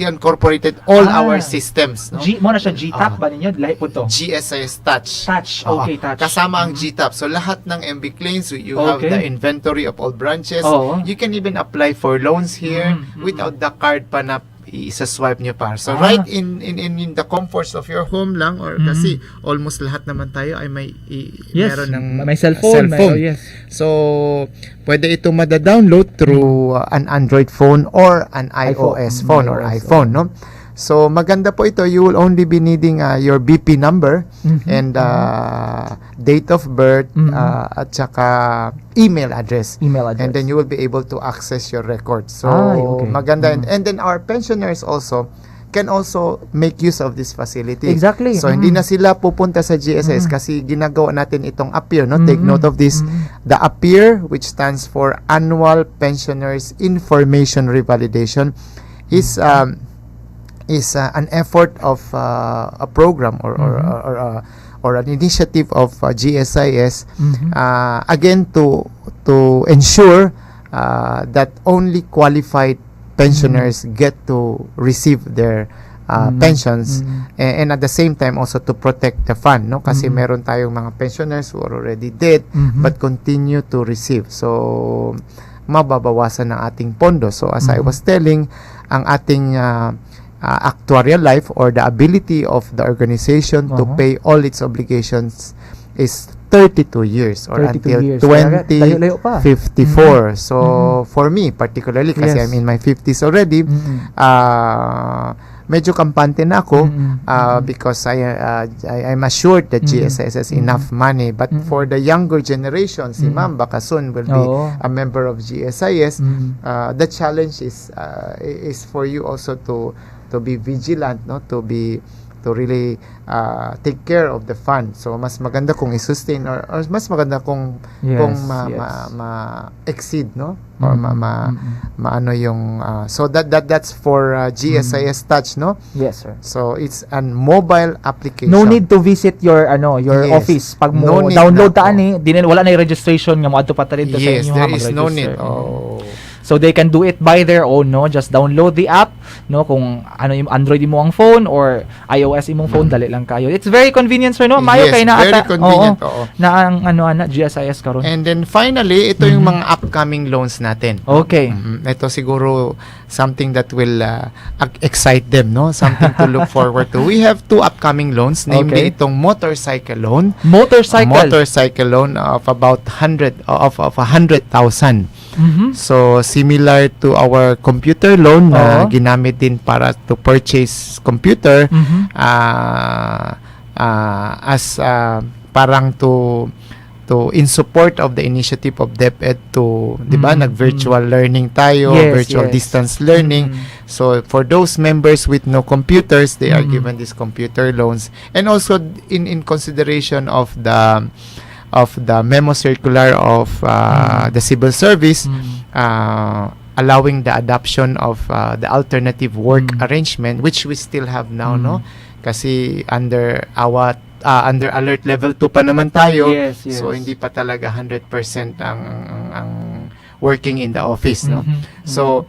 incorporated all our systems, no? Mo na siya GTAP ba ninyo? Lahi po to. GSIS Touch. Touch. Okay, touch. Kasama ang GTAP. So lahat ng MB claims, you have the inventory of all branches. You can even apply for loans here without the card pa na isa-swipe nyo pa. So right in the comforts of your home lang, or kasi almost lahat naman tayo ay meron ng may cellphone. Yes. So pwede ito mada-download through an Android phone or an iOS phone or iPhone, no? So maganda po ito. You will only be needing your BP number and date of birth at saka email address. And then you will be able to access your records. So maganda. And then our pensioners also can also make use of this facility. Exactly. So hindi na sila pupunta sa GSS kasi ginagawa natin itong APIR, no? Take note of this. The APIR, which stands for Annual Pensioners Information Revalidation, is an effort of a program or an initiative of GSIS again to ensure that only qualified pensioners get to receive their pensions, and at the same time also to protect the fund, no? Kasi meron tayong mga pensioners who are already dead but continue to receive, so mababawasan ng ating pondo. So as I was telling, ang ating actuarial life, or the ability of the organization to pay all its obligations, is 32 years or 32 until years. 2054. So for me particularly, kasi I'm in my 50s already, medyo kampante na ako because I'm assured that GSIS has enough money. But for the younger generation, si Ma'am baka soon will be a member of GSIS. The challenge is for you also to be vigilant, no? To really take care of the fund. So mas maganda kung i-sustain, or mas maganda kung ma-exceed, no? Or maano yung so that's for GSIS Touch, no? Yes, sir. So it's an mobile application. No need to visit your office. Pag mo download ta ani, wala na yung registration nga mo adto pa ta dito sa inyo. There is no need. So they can do it by their own, no? Just download the app, no? Kung ano yung Android mo ang phone or iOS imong phone, dali lang kayo. It's very convenient, sir, no? Mayo kay na very convenient. Na ang GSIS karon. And then finally, ito yung mga upcoming loans natin. Okay. Ito siguro something that will excite them, no? Something to look forward to. We have 2 upcoming loans, namely itong motorcycle loan. Motorcycle loan of about 100,000. So similar to our computer loan na ginamit din para to purchase computer, as parang to in support of the initiative of DepEd to, di ba, nag-virtual learning tayo, virtual distance learning. So for those members with no computers, they are given these computer loans. And also in consideration of the memo circular of the civil service, allowing the adoption of the alternative work arrangement, which we still have now, no? Kasi under alert level 2 pa naman tayo. So hindi pa talaga 100% ang working in the office, no? So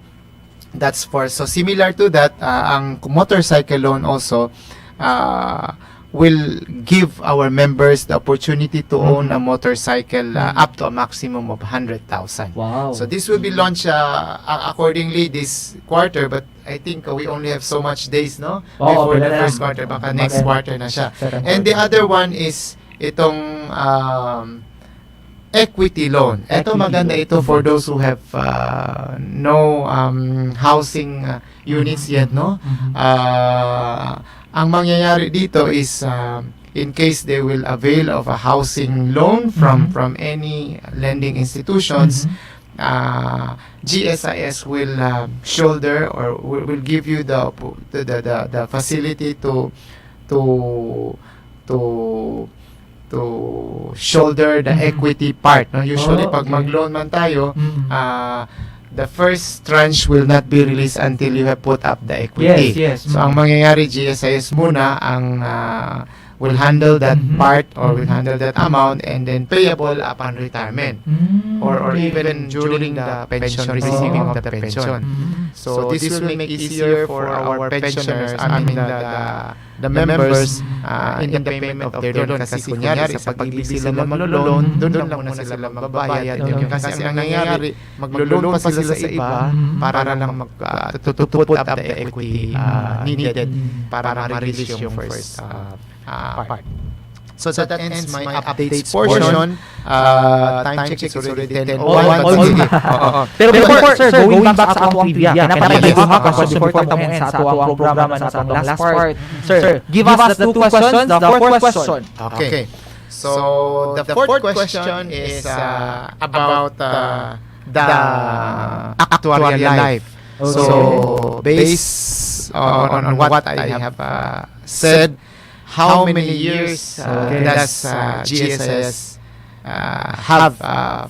that's so similar to that, ang motorcycle loan also will give our members the opportunity to own a motorcycle up to a maximum of 100,000. Wow. So this will be launched accordingly this quarter, but I think we only have so much days, no? Before the first quarter, baka next quarter na siya. And the other one is itong equity loan. Ito maganda ito for those who have no housing units yet, no? Ang mangyayari dito is in case they will avail of a housing loan from any lending institutions, GSIS will shoulder or will give you the facility to shoulder the equity part, no? Usually pag mag-loan man tayo, the first tranche will not be released until you have put up the equity. So ang mangyayari, GSIS muna ang will handle that part or will handle that amount, and then payable upon retirement or even during the pension, receiving of the pension. So this will make easier for our pensioners, the members in the payment of their loan. Kasi kunyari sa pag-ibig sila maglo-loan, doon lang muna sila magbabayad. Kasi ang nangyayari, maglo-loan pa sila sa iba para lang to put up the equity needed para ma-release yung first part. So that ends my updates portion. Time check is already 10:01. Pero before, sir, going back sa atong trivia, napatay ko ha question before mo end sa atong programa na sa atong last part. Sir, give us the two questions, the fourth question. Okay. So the fourth question is about the actuarial life. So based on what I have said, how many years does GSIS have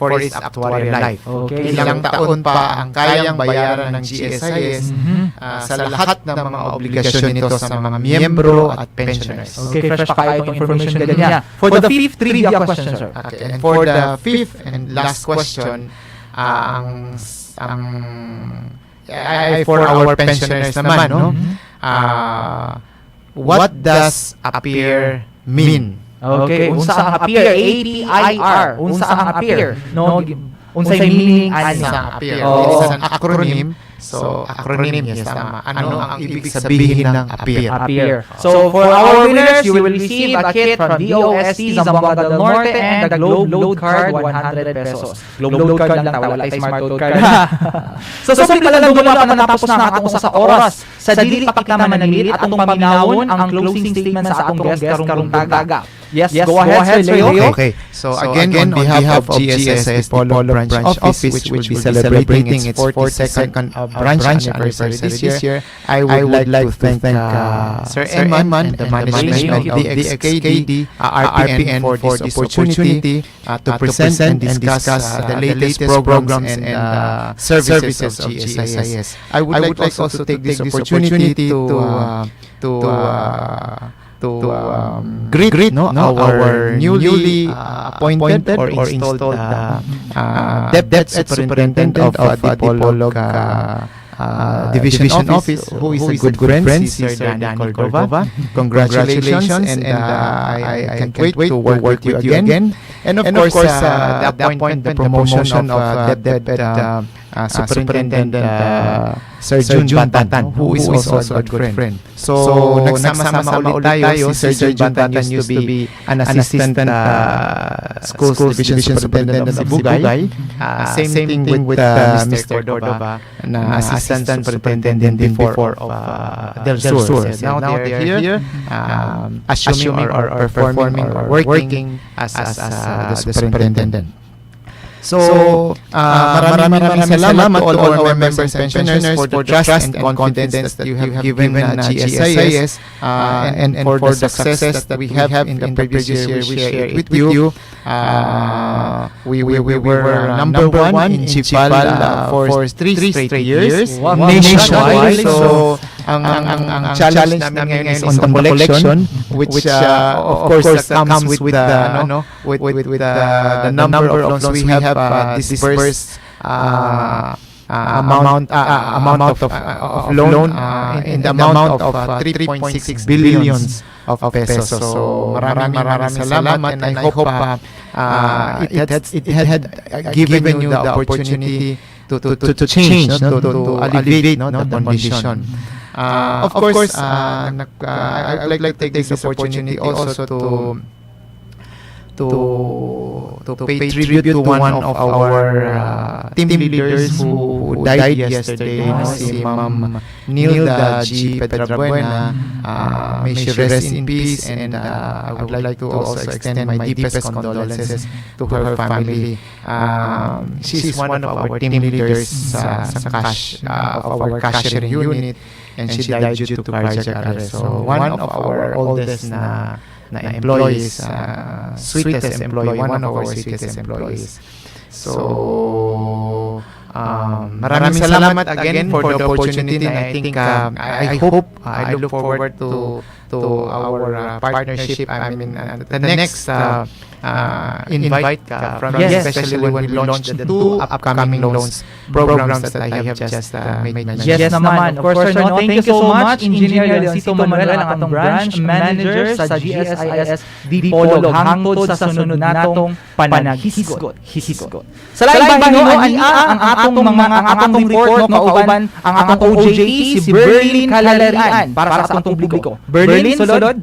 for its actuarial life? Ilang taon pa ang kayang bayaran ng GSIS sa lahat ng mga obligasyon nito sa mga miyembro at pensioners. Okay, fresh pa kayo itong information ganyan. For the fifth trivia question, sir. Okay, and for the fifth and last question, for our pensioners naman, no? What does appear mean? Okay, unsa ang appear? APIR. Unsa ang appear? No, unsay meaning sa appear? It is an acronym. So, acronym, yes, tama. Ano ang ibig sabihin ng appear? So, for our winners, you will receive a kit from DOST, Zamboanga del Norte, and the Globe Load Card, 100 pesos. Globe Load Card lang ta, wala tayo Smart Load Card. So, simple ka lang dumula pa natapos na atong sa oras. Sa dili pakita manilit, atong paminawon ang closing statement sa atong guest karong taga. Yes, go ahead, Sir Leo. Okay. So, again, on behalf of GSIS Polo Branch Office, which will be celebrating its 42nd branch anniversary this year, I would like to thank Sir Emmanuel and the management of DXKD, RPN for this opportunity to present and discuss the latest programs and services of GSIS. I would like also to take this opportunity to greet our newly appointed or installed Debt Superintendent of Dipolog Division Office, who is a good friend, Sir Danny Cordova. Congratulations, and I can't wait to work with you again. And of course, the promotion of Debt Superintendent Sir Jun Bantan, who is also a good friend. So, nagsama-sama ulit tayo. Si Sir Jun Bantan used to be an assistant schools division superintendent of Bugay. Same thing with Mr. Cordova, na assistant assistant superintendent before of Del Sur. Now they are here, assuming or performing or working as the superintendent. So, maraming salamat to all our members and pensioners for the trust and confidence that you have given GSIS and for the success that we have in the previous year we share it with you. We were number one in GPAL for 3 straight years nationwide. So, ang challenge namin ngayon is on the collection, which of course comes with the number of loans we have disbursed amount of loan in the amount of 3.6 billions of pesos. So maraming salamat, and I hope it had given you the opportunity to change, to alleviate the condition. Of course, I would like to take this opportunity also to pay tribute to one of our team leaders who died yesterday, si Ma'am Nilda G. Pedrabuena. May she rest in peace, and I would like to also extend my deepest condolences to her family. She's one of our team leaders sa cash of our cashiering unit, and she died due to cardiac arrest. So one of our oldest na employees, sweetest employee, one of our sweetest employees. So, maraming salamat again for the opportunity, and I think, I hope, I look forward to our partnership. I mean, the next invite from you, especially when we launch the 2 upcoming loans programs that I have just made mention. Yes naman. Of course, sir, no? Thank you so much, Engineer Leoncito Manuel, ang atong branch manager sa GSIS Dipolog, hangtod sa sunod natong panaghisgot. Sa laing bahin, ang atong report, kauban ang atong OJT, si Berlin Kalarian, para sa atong publiko. Berlin, sulod.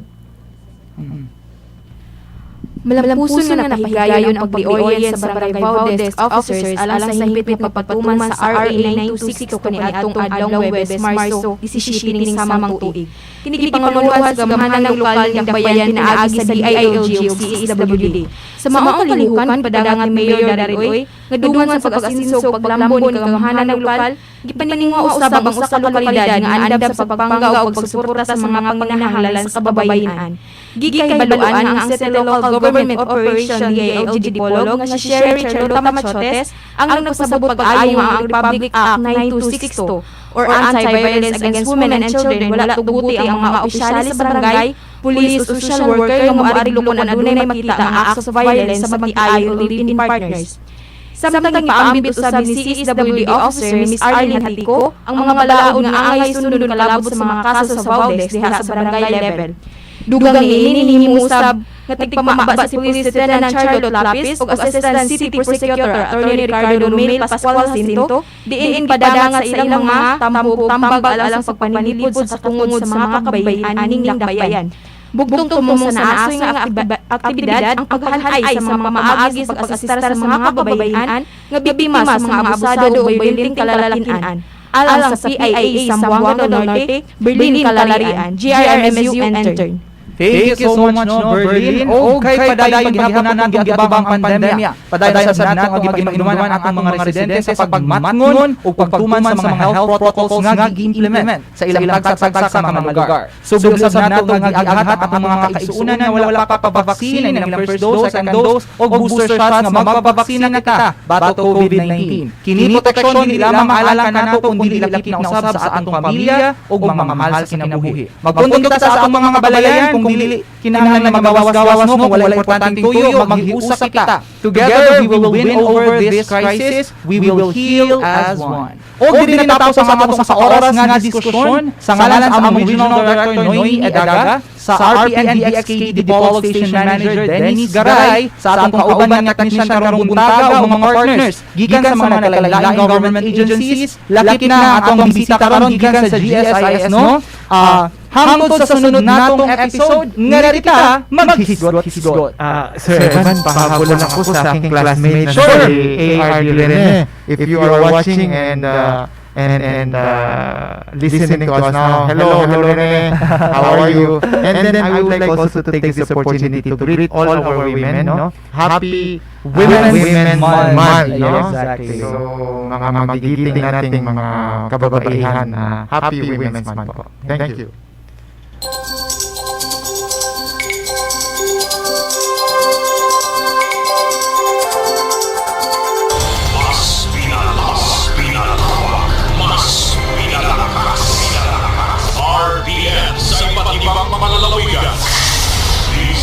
Malampuson nga napahigayon ang pag-orient sa Barangay Bao Desk Officers alang sa higpit nga pagpatuman sa RA 926 kaniadtong adlaw Huwebes, Marso 17 ning samang tuig. Kini gipanguluhan sa gamahanang lokal ng Dakbayan pinaagi sa DILG ug CSWD. Sa maong kalihukan padagan ni Mayor Darigoy nga dungan sa pag-asinsog paglambon ni gamahanang lokal, gipaninguha usab ang usa ka lokalidad nga andam sa pagpanggaw ug pagsuporta sa mga panginahanglan sa kababayenan. Gikay baluan ang City Local Government Operation DILG Dipolog nga si Sherry Charlotta Machotes ang nagpasabot pag-ayo ang Republic Act 9262 or Anti-Violence Against Women and Children. Wala tuguti ang mga opisyalis sa barangay, pulis o social worker nga maaring lukon adunay makita ang acts of violence sa mag-ayo o live-in partners. Samtang ipaambit usab ni CSWD officer Ms. Arlene Hatico ang mga balaod nga angay sundon kalabot sa mga kaso sa Baudex diha sa barangay level. Dugang niini hinihimusab nga tigpamaba si Police Lieutenant Charlotte Lapis ug Assistant City Prosecutor Attorney Ricardo Romel Pascual Jacinto diin padadangat sa ilang mga tambag alang sa pagpanilipod sa tungod sa mga kababayan aning dakbayan. Bugtong tumong sa naasoy nga aktibidad ang paghalhay sa mga maagi sa pag-asistar sa mga kababayan nga biktima sa mga abusado o bayolenteng kalalakian. Alang sa PIA Zamboanga del Norte, Berlin Kalarian, GRMSU intern. Thank you so much, no, Berlin. O kay padayon paghihapon natin giatubang pandemya. Padayon sa nato nga gipahinuman ang atong mga residente sa pagmatngon o pagtuman sa mga health protocols nga gi-implement sa ilang tagsa sa mga lugar. Subong sa nato nga giaghat ang mga kaisunan na wala pa pabaksin ng first dose, second dose o booster shots nga magpabaksina kita batok COVID-19. Kini proteksyon dili lamang alang kanato kundi lakip na usab sa atong pamilya o mga mahal sa kinabuhi. Magpuntong kita sa atong mga kabalayan kung dili kinahanglan na magawas-gawas no, kung wala importanteng tuyo, maghiusa kita. Together we will win over this crisis. We will heal as one. O dili na tapos ang atong sa oras nga diskusyon sa ngalan sa among Regional Director Noy Edaga, sa RPN-DXKD Dipolog Station Manager Dennis Garay, sa atong kauban nga technician karong buntaga o mga partners gikan sa mga nagkalain government agencies. Lakip na atong bisita karon gikan sa GSIS no. Hangtod sa sunod natong episode, nga kita maghisgot-hisgot. Sir Evan, pahabulan ako sa aking classmate na si A.R. Lirene. If you are watching and and listening to us now. Hello, Rene. How are you? And then I would like also to take this opportunity to greet all our women, no? Happy Women's Month, no? Exactly. So, mga magigiting nating mga kababaihan, Happy Women's Month po. Thank you.